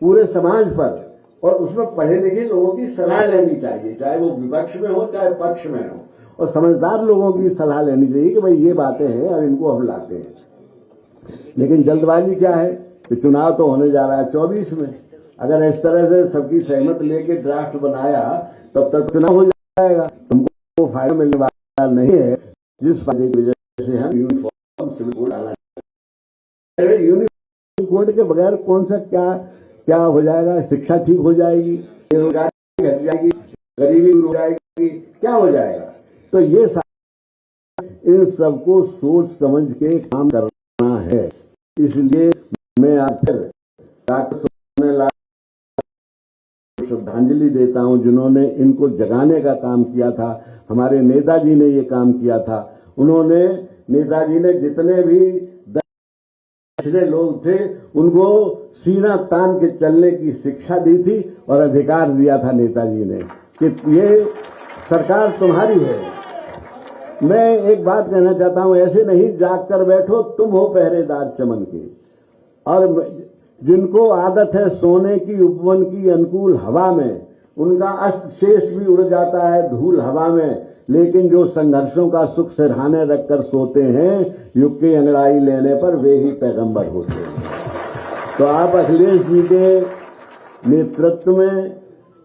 पूरे समाज पर, और उसमें पढ़े लिखे लोगों की सलाह लेनी चाहिए, चाहे वो विपक्ष में हो चाहे पक्ष में हो, और समझदार लोगों की सलाह लेनी चाहिए कि भाई ये बातें हैं अब इनको हम लाते हैं। लेकिन जल्दबाजी क्या है कि चुनाव तो होने जा रहा है 24 में, अगर इस तरह से सबकी सहमत लेके ड्राफ्ट बनाया तब तक चुनाव हो जाएगा, तुमको फायदा मिलने वाला नहीं है। जिस फायदे की वजह से हम यूनिफॉर्म सिविल कोड लाना चाहते हैं, यूनिफॉर्म कोड के बगैर कौन सा क्या हो जाएगा? शिक्षा ठीक हो जाएगी, बेरोजगारी घट जाएगी, गरीबी दूर हो जाएगी, क्या हो जाएगा? तो ये इन सबको सोच समझ के काम करना है। इसलिए मैं आखिर डॉक्टर सोनेलाल को श्रद्धांजलि देता हूं, जिन्होंने इनको जगाने का काम किया था। हमारे नेताजी ने ये काम किया था। उन्होंने, नेताजी ने जितने भी पिछड़े लोग थे उनको सीना तान के चलने की शिक्षा दी थी और अधिकार दिया था नेताजी ने कि ये सरकार तुम्हारी है। मैं एक बात कहना चाहता हूं, ऐसे नहीं जाग कर बैठो, तुम हो पहरेदार चमन के। और जिनको आदत है सोने की उपवन की अनुकूल हवा में, उनका अस्त शेष भी उड़ जाता है धूल हवा में, लेकिन जो संघर्षों का सुख सिरहाने रखकर सोते हैं, युग की अंगड़ाई लेने पर वे ही पैगंबर होते हैं। तो आप अखिलेश जी के नेतृत्व में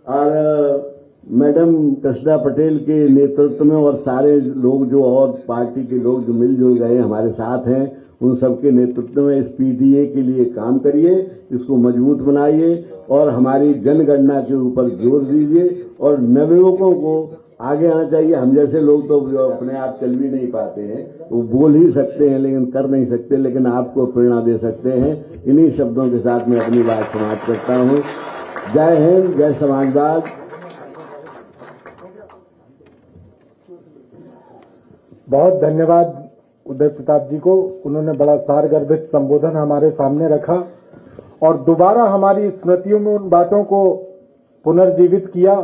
और मैडम कृष्णा पटेल के नेतृत्व में और सारे लोग जो और पार्टी के लोग जो मिलजुल गए हमारे साथ हैं, उन सबके नेतृत्व में इस पीडीए के लिए काम करिए, इसको मजबूत बनाइए और हमारी जनगणना के ऊपर जोर दीजिए। और नवयुवकों को आगे आना चाहिए। हम जैसे लोग तो अपने आप चल भी नहीं पाते हैं, वो बोल ही सकते हैं लेकिन कर नहीं सकते, लेकिन आपको प्रेरणा दे सकते हैं। इन्हीं शब्दों के साथ मैं अपनी बात समाप्त करता हूं। जय हिंद, जय समाजवाद। बहुत धन्यवाद उदय प्रताप जी को। उन्होंने बड़ा सारगर्भित संबोधन हमारे सामने रखा और दोबारा हमारी स्मृतियों में उन बातों को पुनर्जीवित किया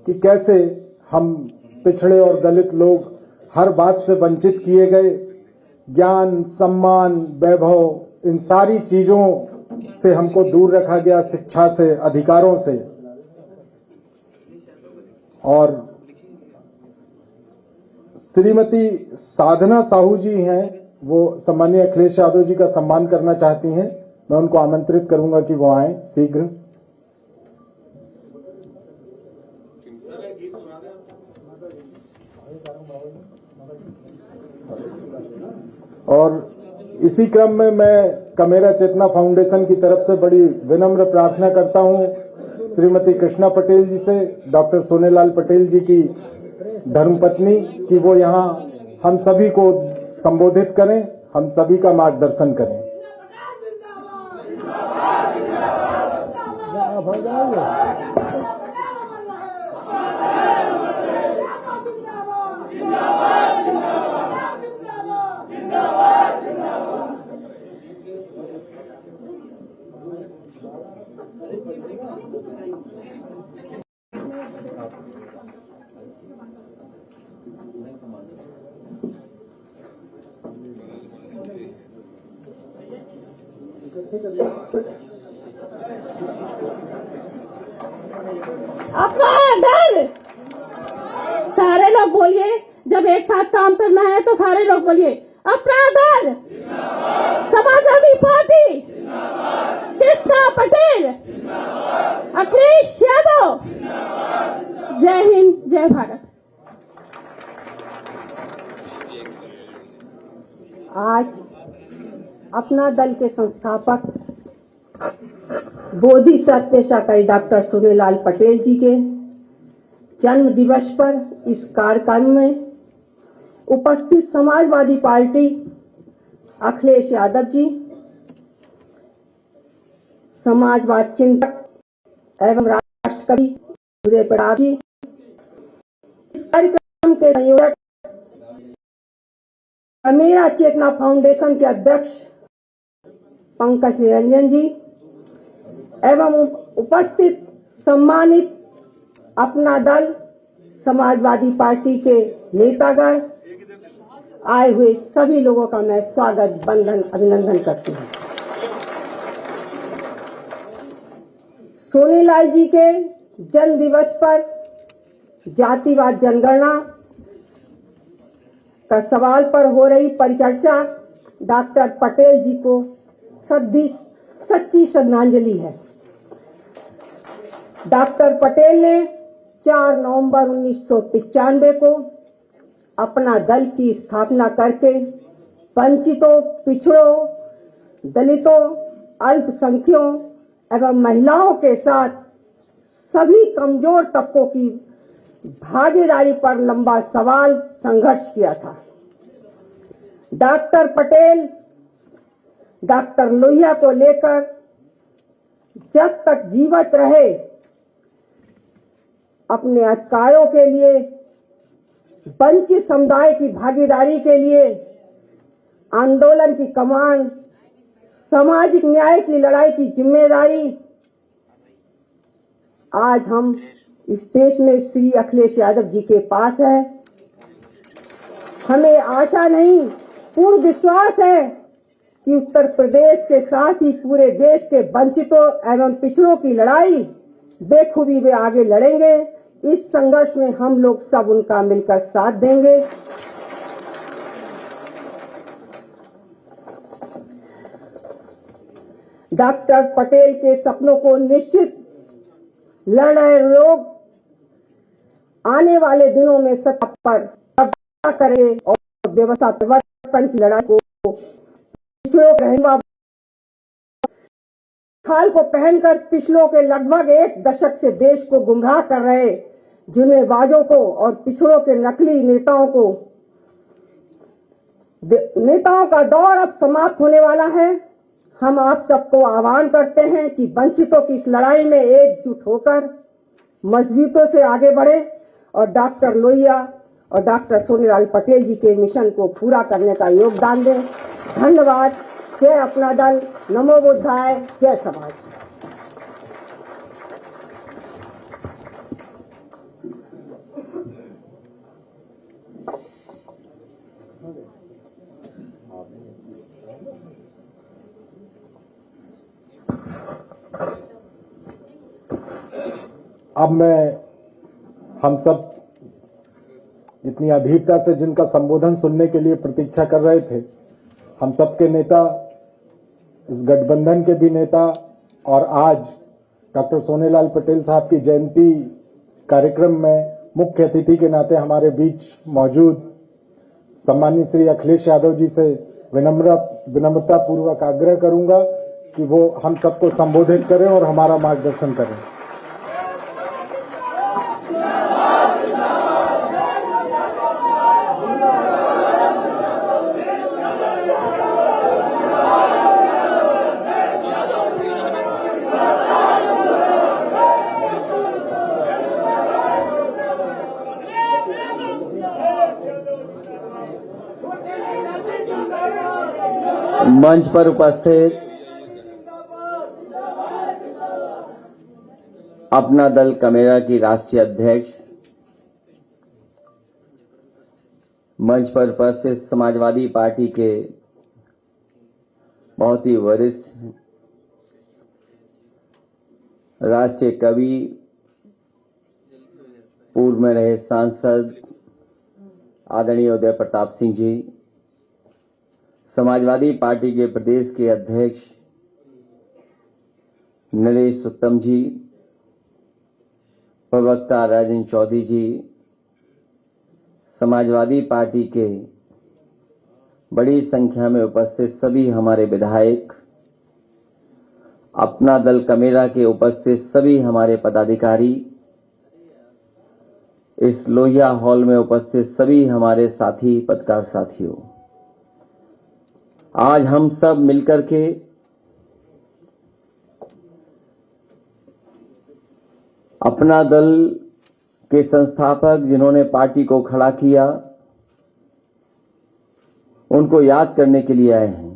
कि कैसे हम पिछड़े और दलित लोग हर बात से वंचित किए गए। ज्ञान, सम्मान, वैभव, इन सारी चीजों से हमको दूर रखा गया, शिक्षा से, अधिकारों से। और श्रीमती साधना साहू जी हैं, वो सम्मानीय अखिलेश यादव जी का सम्मान करना चाहती हैं। मैं उनको आमंत्रित करूंगा कि वो आए शीघ्र। और इसी क्रम में मैं कमेरा चेतना फाउंडेशन की तरफ से बड़ी विनम्र प्रार्थना करता हूं श्रीमती कृष्णा पटेल जी से, डॉक्टर सोनेलाल पटेल जी की धर्मपत्नी, कि वो यहां हम सभी को संबोधित करें, हम सभी का मार्गदर्शन करें। अपना डर, सारे लोग बोलिए। जब एक साथ काम करना है तो सारे लोग बोलिए अपना दल, समाजवादी पार्टी, कृष्णा पटेल, अखिलेश यादव। जय हिंद, जय भारत। आज अपना दल के संस्थापक बोधिसत्व शाकाई डॉक्टर सोनेलाल पटेल जी के जन्म दिवस पर इस कार्यक्रम में उपस्थित समाजवादी पार्टी अखिलेश यादव जी, समाजवाद चिंतक एवं राष्ट्रकवि उदय प्रताप जी, इस कार्यक्रम के संयोजक कमेरा चेतना फाउंडेशन के अध्यक्ष पंकज निरंजन जी एवं उपस्थित सम्मानित अपना दल समाजवादी पार्टी के नेतागण, आए हुए सभी लोगों का मैं स्वागत, वंदन, अभिनंदन करती हूं। सोनेलाल जी के जन्म दिवस पर जातिवाद जनगणना का सवाल पर हो रही परिचर्चा डॉक्टर पटेल जी को सच्ची श्रद्धांजलि है। डॉक्टर पटेल ने 4 नवंबर 1995 को अपना दल की स्थापना करके वंचितों, पिछड़ों, दलितों, अल्पसंख्यों एवं महिलाओं के साथ सभी कमजोर तबकों की भागीदारी पर लंबा सवाल संघर्ष किया था। डॉक्टर पटेल डॉक्टर लोहिया को लेकर जब तक जीवित रहे अपने अधिकारों के लिए, वंचित समुदाय की भागीदारी के लिए आंदोलन की कमान, सामाजिक न्याय की लड़ाई की जिम्मेदारी आज हम इस देश में श्री अखिलेश यादव जी के पास है। हमें आशा नहीं, पूर्ण विश्वास है कि उत्तर प्रदेश के साथ ही पूरे देश के वंचितों एवं पिछड़ों की लड़ाई बेखूबी वे आगे लड़ेंगे। इस संघर्ष में हम लोग सब उनका मिलकर साथ देंगे। डॉक्टर पटेल के सपनों को निश्चित लड़ रहे लोग आने वाले दिनों में सत्ता पर कब्जा करें और व्यवस्था परिवर्तन की लड़ाई को पिछड़ों के खाल को पहनकर पिछड़ों के लगभग 1 दशक से देश को गुमराह कर रहे जुम्मेवाजों को और पिछड़ों के नकली नेताओं का दौर अब समाप्त होने वाला है। हम आप सबको आह्वान करते हैं कि वंचितों की इस लड़ाई में एकजुट होकर मजबूती से आगे बढ़े और डॉक्टर लोहिया और डॉक्टर सोनेलाल पटेल जी के मिशन को पूरा करने का योगदान दें। धन्यवाद। जय अपना दल, नमो बुद्धाय, जय समाज। अब मैं हम सब इतनी अधीरता से जिनका संबोधन सुनने के लिए प्रतीक्षा कर रहे थे, हम सबके नेता, इस गठबंधन के भी नेता और आज डॉक्टर सोनेलाल पटेल साहब की जयंती कार्यक्रम में मुख्य अतिथि के नाते हमारे बीच मौजूद सम्मानित श्री अखिलेश यादव जी से विनम्रता पूर्वक आग्रह करूंगा कि वो हम सबको संबोधित करें और हमारा मार्गदर्शन करें। मंच पर उपस्थित अपना दल कमेरा की राष्ट्रीय अध्यक्ष, मंच पर उपस्थित समाजवादी पार्टी के बहुत ही वरिष्ठ राष्ट्रीय कवि, पूर्व में रहे सांसद आदरणीय उदय प्रताप सिंह जी, समाजवादी पार्टी के प्रदेश के अध्यक्ष नरेश उत्तम जी, प्रवक्ता राजेंद्र चौधरी जी, समाजवादी पार्टी के बड़ी संख्या में उपस्थित सभी हमारे विधायक, अपना दल कमेरा के उपस्थित सभी हमारे पदाधिकारी, इस लोहिया हॉल में उपस्थित सभी हमारे साथी पत्रकार साथियों, आज हम सब मिलकर के अपना दल के संस्थापक जिन्होंने पार्टी को खड़ा किया, उनको याद करने के लिए आए हैं।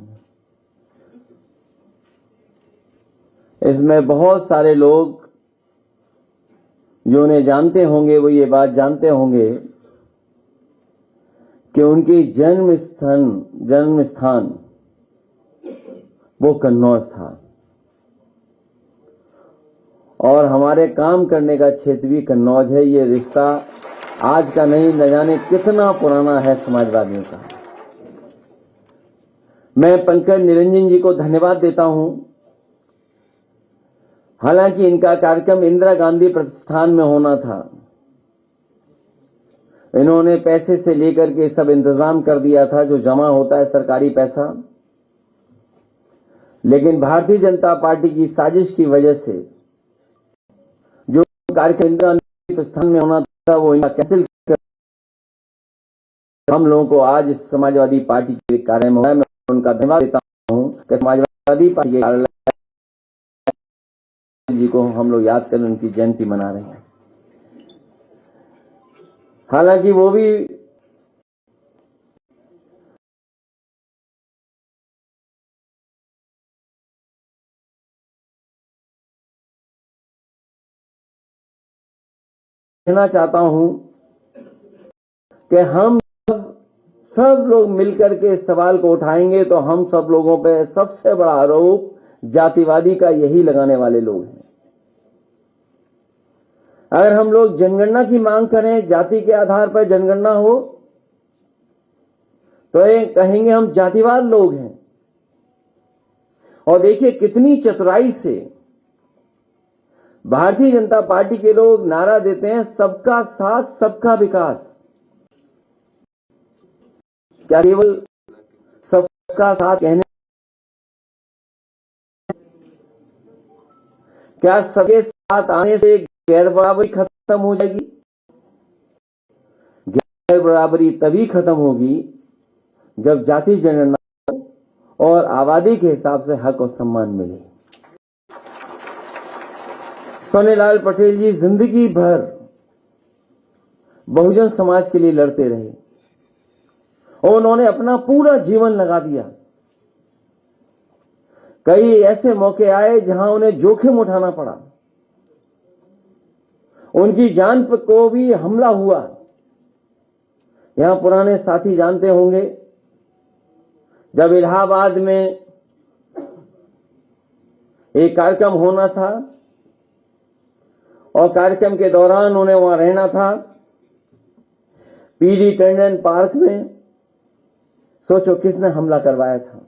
इसमें बहुत सारे लोग जो उन्हें जानते होंगे वो ये बात जानते होंगे कि उनकी जन्म स्थान वो कन्नौज था और हमारे काम करने का क्षेत्र भी कन्नौज है। ये रिश्ता आज का नहीं, न जाने कितना पुराना है समाजवादियों का। मैं पंकज निरंजन जी को धन्यवाद देता हूं। हालांकि इनका कार्यक्रम इंदिरा गांधी प्रतिष्ठान में होना था, इन्होंने पैसे से लेकर के सब इंतजाम कर दिया था जो जमा होता है सरकारी पैसा, लेकिन भारतीय जनता पार्टी की साजिश की वजह से जो कार्यक्रम इंदिरा गांधी प्रतिष्ठान में होना था वो इनका कैंसिल कर हम लोगों को आज समाजवादी पार्टी के कार्य में हुआ है। मैं उनका धन्यवाद देता हूं कि समाजवादी पार्टी के कार्यालय जी को हम लोग याद कर उनकी जयंती मना रहे हैं। हालांकि वो भी कहना चाहता हूं कि हम सब लोग मिलकर के इस सवाल को उठाएंगे तो हम सब लोगों पे सबसे बड़ा आरोप जातिवादी का यही लगाने वाले लोग हैं। अगर हम लोग जनगणना की मांग करें, जाति के आधार पर जनगणना हो, तो ये कहेंगे हम जातिवाद लोग हैं। और देखिए कितनी चतुराई से भारतीय जनता पार्टी के लोग नारा देते हैं, सबका साथ सबका विकास। क्या केवल सबका साथ कहने, क्या सबके साथ आने से गैर बराबरी खत्म हो जाएगी? गैर बराबरी तभी खत्म होगी जब जाति जनगणना और आबादी के हिसाब से हक और सम्मान मिले। सोनेलाल पटेल जी जिंदगी भर बहुजन समाज के लिए लड़ते रहे और उन्होंने अपना पूरा जीवन लगा दिया। कई ऐसे मौके आए जहां उन्हें जोखिम उठाना पड़ा, उनकी जान पर को भी हमला हुआ। यहां पुराने साथी जानते होंगे, जब इलाहाबाद में एक कार्यक्रम होना था और कार्यक्रम के दौरान उन्हें वहां रहना था, पीडी टंडन पार्क में। सोचो किसने हमला करवाया था,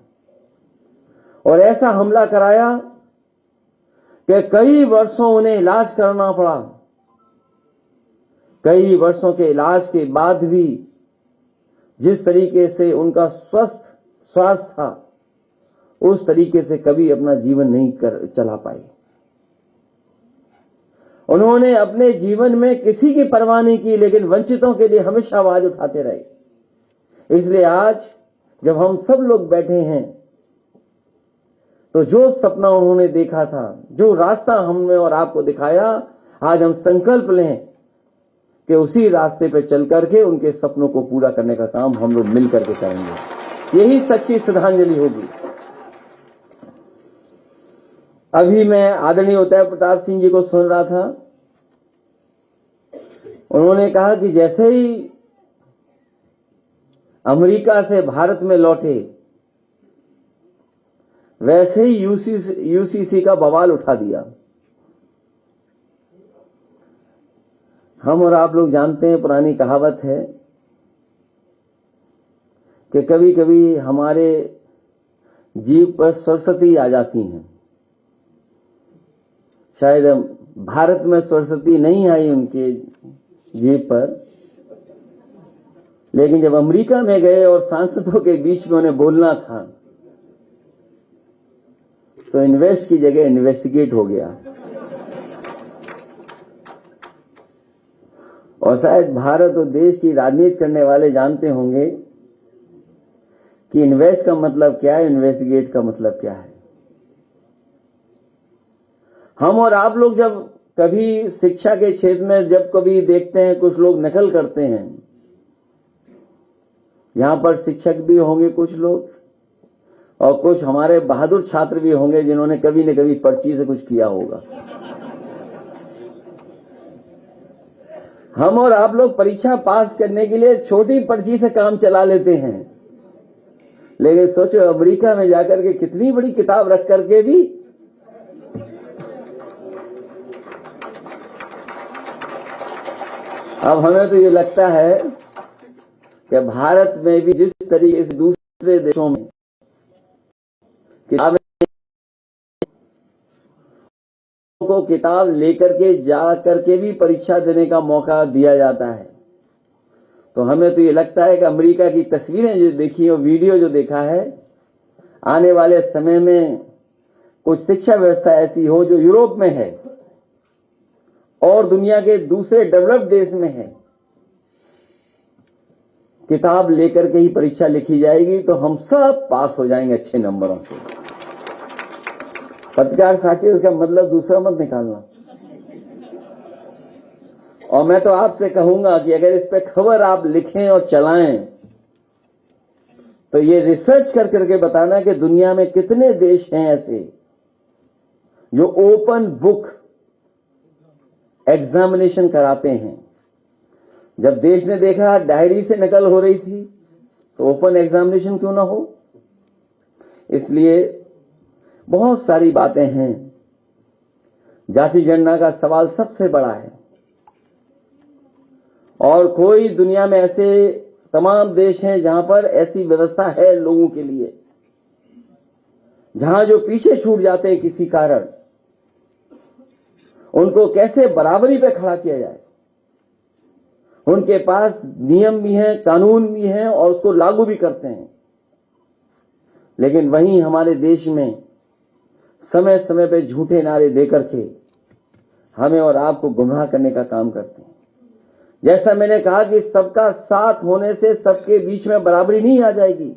और ऐसा हमला कराया कि कई वर्षों उन्हें इलाज करना पड़ा। कई वर्षों के इलाज के बाद भी जिस तरीके से उनका स्वास्थ्य था, उस तरीके से कभी अपना जीवन नहीं चला पाए। उन्होंने अपने जीवन में किसी की परवाह नहीं की, लेकिन वंचितों के लिए हमेशा आवाज उठाते रहे। इसलिए आज जब हम सब लोग बैठे हैं, तो जो सपना उन्होंने देखा था, जो रास्ता हमने और आपको दिखाया, आज हम संकल्प लें कि उसी रास्ते पर चल करके उनके सपनों को पूरा करने का काम हम लोग मिल करके करेंगे। यही सच्ची श्रद्धांजलि होगी। अभी मैं आदरणीय उदय प्रताप सिंह जी को सुन रहा था, उन्होंने कहा कि जैसे ही अमेरिका से भारत में लौटे, वैसे ही यूसीसी का बवाल उठा दिया। हम और आप लोग जानते हैं, पुरानी कहावत है कि कभी कभी हमारे जीव पर सरस्वती आ जाती हैं। शायद भारत में सरस्वती नहीं आई उनके जीव पर, लेकिन जब अमेरिका में गए और सांसदों के बीच में उन्हें बोलना था, तो इन्वेस्ट की जगह इन्वेस्टिगेट हो गया। और शायद भारत और देश की राजनीति करने वाले जानते होंगे कि इन्वेस्ट का मतलब क्या है, इन्वेस्टिगेट का मतलब क्या है। हम और आप लोग जब कभी शिक्षा के क्षेत्र में जब कभी देखते हैं कुछ लोग नकल करते हैं यहां पर शिक्षक भी होंगे कुछ लोग, और कुछ हमारे बहादुर छात्र भी होंगे जिन्होंने कभी न कभी पर्ची से कुछ किया होगा। हम और आप लोग परीक्षा पास करने के लिए छोटी पर्ची से काम चला लेते हैं, लेकिन सोचो अमेरिका में जाकर के कितनी बड़ी किताब रख करके भी अब हमें तो ये लगता है कि भारत में भी जिस तरीके से दूसरे देशों में को किताब लेकर के जा करके भी परीक्षा देने का मौका दिया जाता है, तो हमें तो ये लगता है कि अमेरिका की तस्वीरें जो देखी और वीडियो जो देखा है, आने वाले समय में कुछ शिक्षा व्यवस्था ऐसी हो जो यूरोप में है और दुनिया के दूसरे डेवलप्ड देश में है, किताब लेकर के ही परीक्षा लिखी जाएगी तो हम सब पास हो जाएंगे अच्छे नंबरों से। पत्रकार साथी, उसका मतलब दूसरा मत निकालना। और मैं तो आपसे कहूंगा कि अगर इस पे खबर आप लिखें और चलाएं तो ये रिसर्च कर करके बताना कि दुनिया में कितने देश हैं ऐसे जो ओपन बुक एग्जामिनेशन कराते हैं। जब देश ने देखा डायरी से नकल हो रही थी तो ओपन एग्जामिनेशन क्यों ना हो। इसलिए बहुत सारी बातें हैं। जाति गणना का सवाल सबसे बड़ा है और कोई दुनिया में ऐसे तमाम देश हैं जहां पर ऐसी व्यवस्था है लोगों के लिए, जहां जो पीछे छूट जाते हैं किसी कारण, उनको कैसे बराबरी पे खड़ा किया जाए। उनके पास नियम भी हैं, कानून भी हैं और उसको लागू भी करते हैं। लेकिन वहीं हमारे देश में समय समय पे झूठे नारे देकर के हमें और आपको गुमराह करने का काम करते हैं। जैसा मैंने कहा कि सबका साथ होने से सबके बीच में बराबरी नहीं आ जाएगी।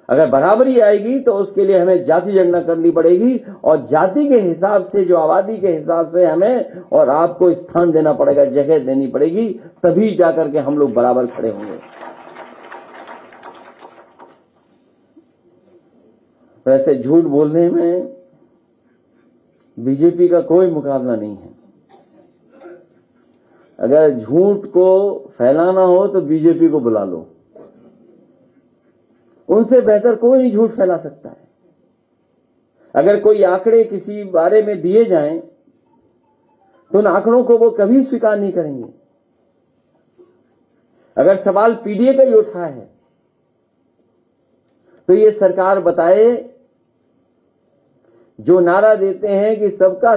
अगर बराबरी आएगी तो उसके लिए हमें जाति गणना करनी पड़ेगी और जाति के हिसाब से, जो आबादी के हिसाब से हमें और आपको स्थान देना पड़ेगा, जगह देनी पड़ेगी, तभी जाकर के हम लोग बराबर खड़े होंगे। वैसे झूठ बोलने में बीजेपी का कोई मुकाबला नहीं है। अगर झूठ को फैलाना हो तो बीजेपी को बुला लो, उनसे बेहतर कोई नहीं झूठ फैला सकता है। अगर कोई आंकड़े किसी बारे में दिए जाएं तो उन आंकड़ों को वो कभी स्वीकार नहीं करेंगे। अगर सवाल पीडीए का ही उठा है तो ये सरकार बताए, जो नारा देते हैं कि सबका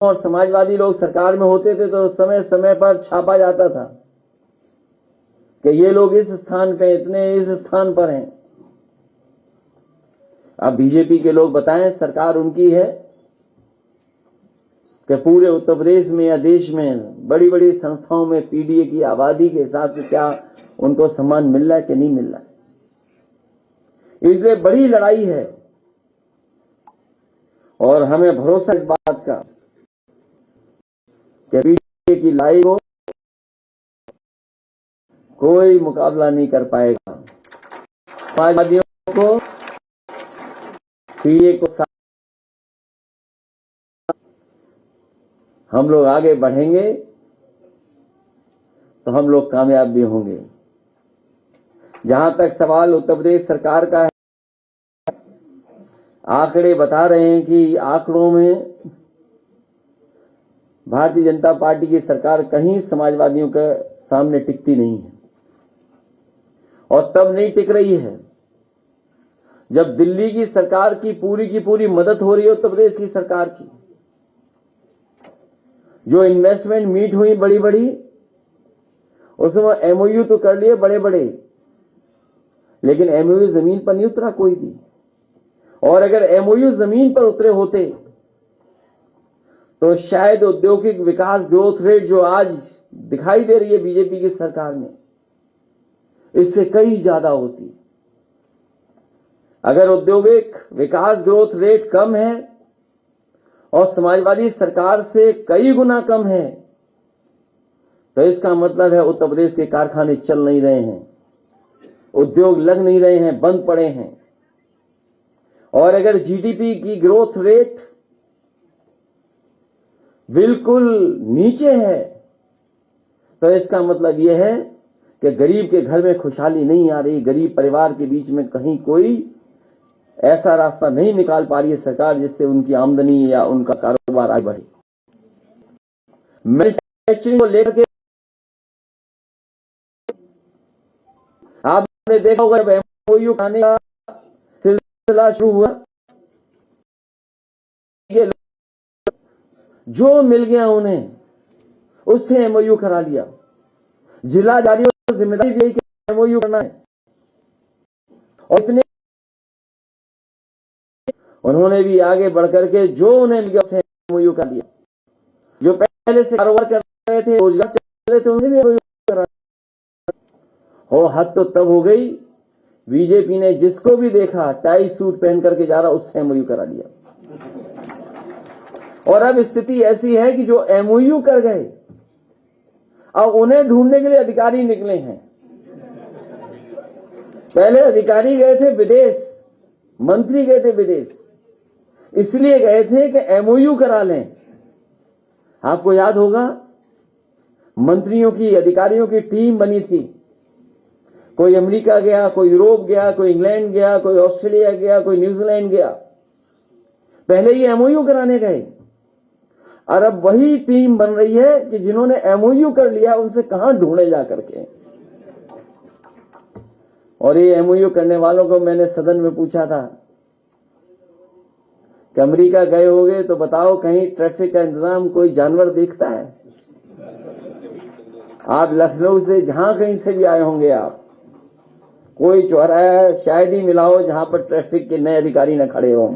और समाजवादी लोग सरकार में होते थे तो समय समय पर छापा जाता था कि ये लोग इस स्थान पे, इतने इस स्थान पर हैं। अब बीजेपी के लोग बताएं, सरकार उनकी है कि पूरे उत्तर प्रदेश में या देश में बड़ी बड़ी संस्थाओं में पीडीए की आबादी के हिसाब से क्या उनको सम्मान मिल रहा है कि नहीं मिल रहा है। इसलिए बड़ी लड़ाई है और हमें भरोसा इस बात का कि पीडीए की लड़ाई को कोई मुकाबला नहीं कर पाएगा। समाजवादियों को पीडीए को हम लोग आगे बढ़ेंगे तो हम लोग कामयाब भी होंगे। जहां तक सवाल उत्तर प्रदेश सरकार का है, आंकड़े बता रहे हैं कि आंकड़ों में भारतीय जनता पार्टी की सरकार कहीं समाजवादियों के सामने टिकती नहीं है और तब नहीं टिक रही है जब दिल्ली की सरकार की पूरी मदद हो रही है उत्तर प्रदेश की सरकार की। जो इन्वेस्टमेंट मीट हुई बड़ी बड़ी, उसमें एमओयू तो कर लिए बड़े बड़े, लेकिन एमओयू जमीन पर नहीं उतरा कोई भी। और अगर एमओयू जमीन पर उतरे होते तो शायद औद्योगिक विकास ग्रोथ रेट जो आज दिखाई दे रही है बीजेपी की सरकार में, इससे कई ज्यादा होती। अगर औद्योगिक विकास ग्रोथ रेट कम है और समाजवादी सरकार से कई गुना कम है, तो इसका मतलब है उत्तर प्रदेश के कारखाने चल नहीं रहे हैं, उद्योग लग नहीं रहे हैं, बंद पड़े हैं। और अगर जीडीपी की ग्रोथ रेट बिल्कुल नीचे है, तो इसका मतलब यह है कि गरीब के घर में खुशहाली नहीं आ रही, गरीब परिवार के बीच में कहीं कोई ऐसा रास्ता नहीं निकाल पा रही है सरकार जिससे उनकी आमदनी या उनका कारोबार आगे बढ़े। मैन्युफैक्चरिंग को लेकर के आपने देखा होगा, जब एमओयू बनाने का सिलसिला शुरू हुआ, जो मिल गया उन्हें उससे एमओयू करा लिया। जिलाधिकारियों को जिम्मेदारी दी कि एमओयू करना है, और इतने उन्होंने भी आगे बढ़कर के जो उन्हें मिल गया उससे एमओयू कर लिया। जो पहले से कारोबार कर रहे थे, रोजगार चल रहे थे, उनसे भी एमओयू करा। और हद तो तब हो गई, बीजेपी ने जिसको भी देखा टाई सूट पहन करके जा रहा उससे एमओयू करा लिया। और अब स्थिति ऐसी है कि जो एमओयू कर गए, अब उन्हें ढूंढने के लिए अधिकारी निकले हैं। पहले अधिकारी गए थे विदेश, मंत्री गए थे विदेश, इसलिए गए थे कि एमओयू करा लें। आपको याद होगा, मंत्रियों की, अधिकारियों की टीम बनी थी। कोई अमेरिका गया, कोई यूरोप गया, कोई इंग्लैंड गया, कोई ऑस्ट्रेलिया गया, कोई न्यूजीलैंड गया, पहले ही एमओयू कराने गए। और अब वही टीम बन रही है कि जिन्होंने एमओयू कर लिया उनसे कहां ढूंढे जा करके। और ये एमओयू करने वालों को मैंने सदन में पूछा था कि अमेरिका गए होगे तो बताओ कहीं ट्रैफिक का इंतजाम कोई जानवर देखता है? आप लखनऊ से जहां कहीं से भी आए होंगे, आप कोई चौराहा शायद ही मिला हो जहां पर ट्रैफिक के नए अधिकारी न खड़े हों।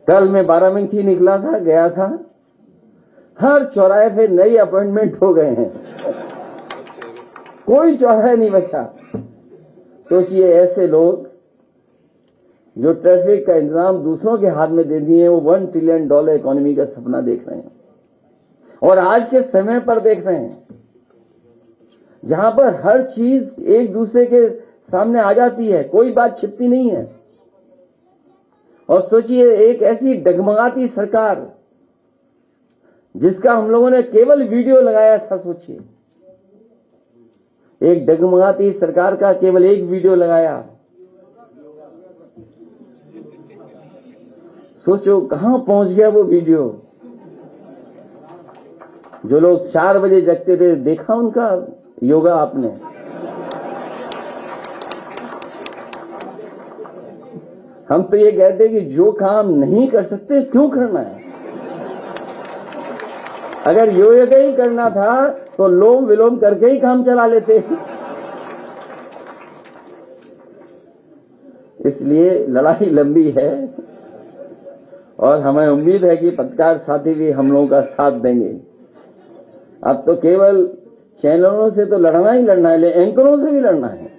कल मैं बाराबंकी निकला था, गया था, हर चौराहे पे नई अपॉइंटमेंट हो गए हैं, कोई चौराहा नहीं बचा। सोचिए, ऐसे लोग जो ट्रैफिक का इंतजाम दूसरों के हाथ में दे दिए, वो $1 ट्रिलियन इकोनॉमी का सपना देख रहे हैं। और आज के समय पर देख रहे हैं जहां पर हर चीज एक दूसरे के सामने आ जाती है, कोई बात छिपती नहीं है। और सोचिए, एक ऐसी डगमगाती सरकार जिसका हम लोगों ने केवल वीडियो लगाया था। सोचिए, एक डगमगाती सरकार का केवल एक वीडियो लगाया। सोचो कहां पहुंच गया वो वीडियो। जो लोग 4 बजे जगते थे, देखा उनका योगा आपने? हम तो ये कहते कि जो काम नहीं कर सकते क्यों करना है। अगर योगा ही करना था तो लोम विलोम करके ही काम चला लेते। इसलिए लड़ाई लंबी है और हमें उम्मीद है कि पत्रकार साथी भी हम लोगों का साथ देंगे। अब तो केवल चैनलों से तो लड़ना ही लड़ना है, एंकरों से भी लड़ना है।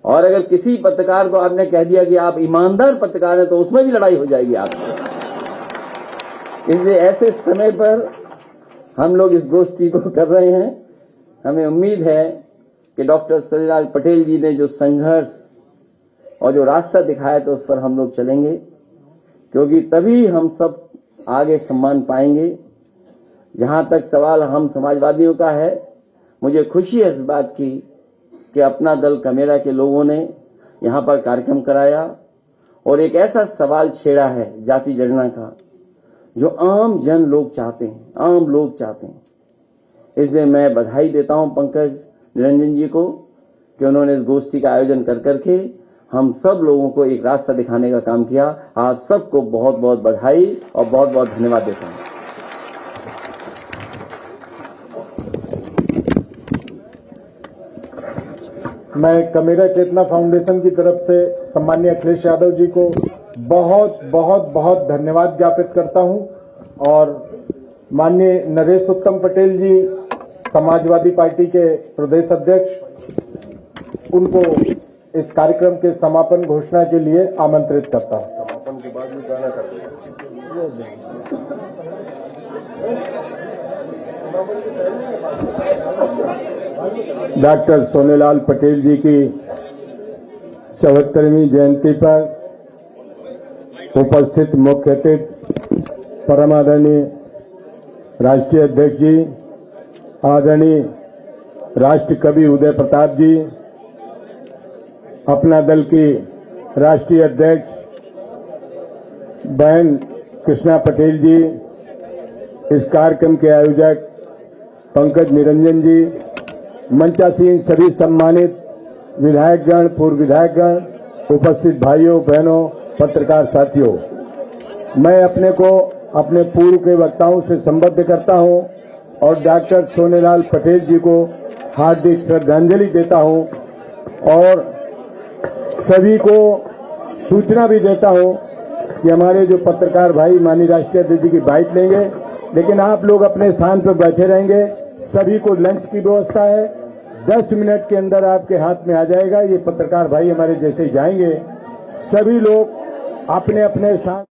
और अगर किसी पत्रकार को आपने कह दिया कि आप ईमानदार पत्रकार हैं, तो उसमें भी लड़ाई हो जाएगी आपको। इसलिए ऐसे समय पर हम लोग इस गोष्ठी को कर रहे हैं। हमें उम्मीद है कि डॉक्टर सोनेलाल पटेल जी ने जो संघर्ष और जो रास्ता दिखाया तो उस पर हम लोग चलेंगे, क्योंकि तभी हम सब आगे सम्मान पाएंगे। जहां तक सवाल हम समाजवादियों का है, मुझे खुशी है इस बात की कि अपना दल कमेरा के लोगों ने यहां पर कार्यक्रम कराया और एक ऐसा सवाल छेड़ा है जाति जनगणना का जो आम जन लोग चाहते हैं, आम लोग चाहते हैं। इसलिए मैं बधाई देता हूं पंकज निरंजन जी को कि उन्होंने इस गोष्ठी का आयोजन कर करके हम सब लोगों को एक रास्ता दिखाने का काम किया। आप सबको बहुत बहुत बधाई और बहुत बहुत धन्यवाद देता हूं। मैं कमेरा चेतना फाउंडेशन की तरफ से सम्माननीय अखिलेश यादव जी को बहुत बहुत बहुत धन्यवाद ज्ञापित करता हूं और माननीय नरेश उत्तम पटेल जी, समाजवादी पार्टी के प्रदेश अध्यक्ष उनको इस कार्यक्रम के समापन घोषणा के लिए आमंत्रित करता हूं। डॉक्टर सोनेलाल पटेल जी की 74वीं जयंती पर उपस्थित मुख्य अतिथि परम आदरणीय राष्ट्रीय अध्यक्ष जी, आदरणीय राष्ट्र कवि उदय प्रताप जी, अपना दल की राष्ट्रीय अध्यक्ष बहन कृष्णा पटेल जी, इस कार्यक्रम के आयोजक पंकज निरंजन जी, मंचासीन सभी सम्मानित विधायकगण, पूर्व विधायकगण, उपस्थित भाइयों बहनों, पत्रकार साथियों, मैं अपने को अपने पूर्व के वक्ताओं से संबद्ध करता हूं और डॉक्टर सोनेलाल पटेल जी को हार्दिक श्रद्धांजलि देता हूं और सभी को सूचना भी देता हूं कि हमारे जो पत्रकार भाई माननीय राष्ट्रीय अध्यक्ष जी की बाइट लेंगे, लेकिन आप लोग अपने स्थान पर बैठे रहेंगे। सभी को लंच की व्यवस्था है, 10 मिनट के अंदर आपके हाथ में आ जाएगा। ये पत्रकार भाई हमारे जैसे ही जाएंगे, सभी लोग अपने अपने स्थान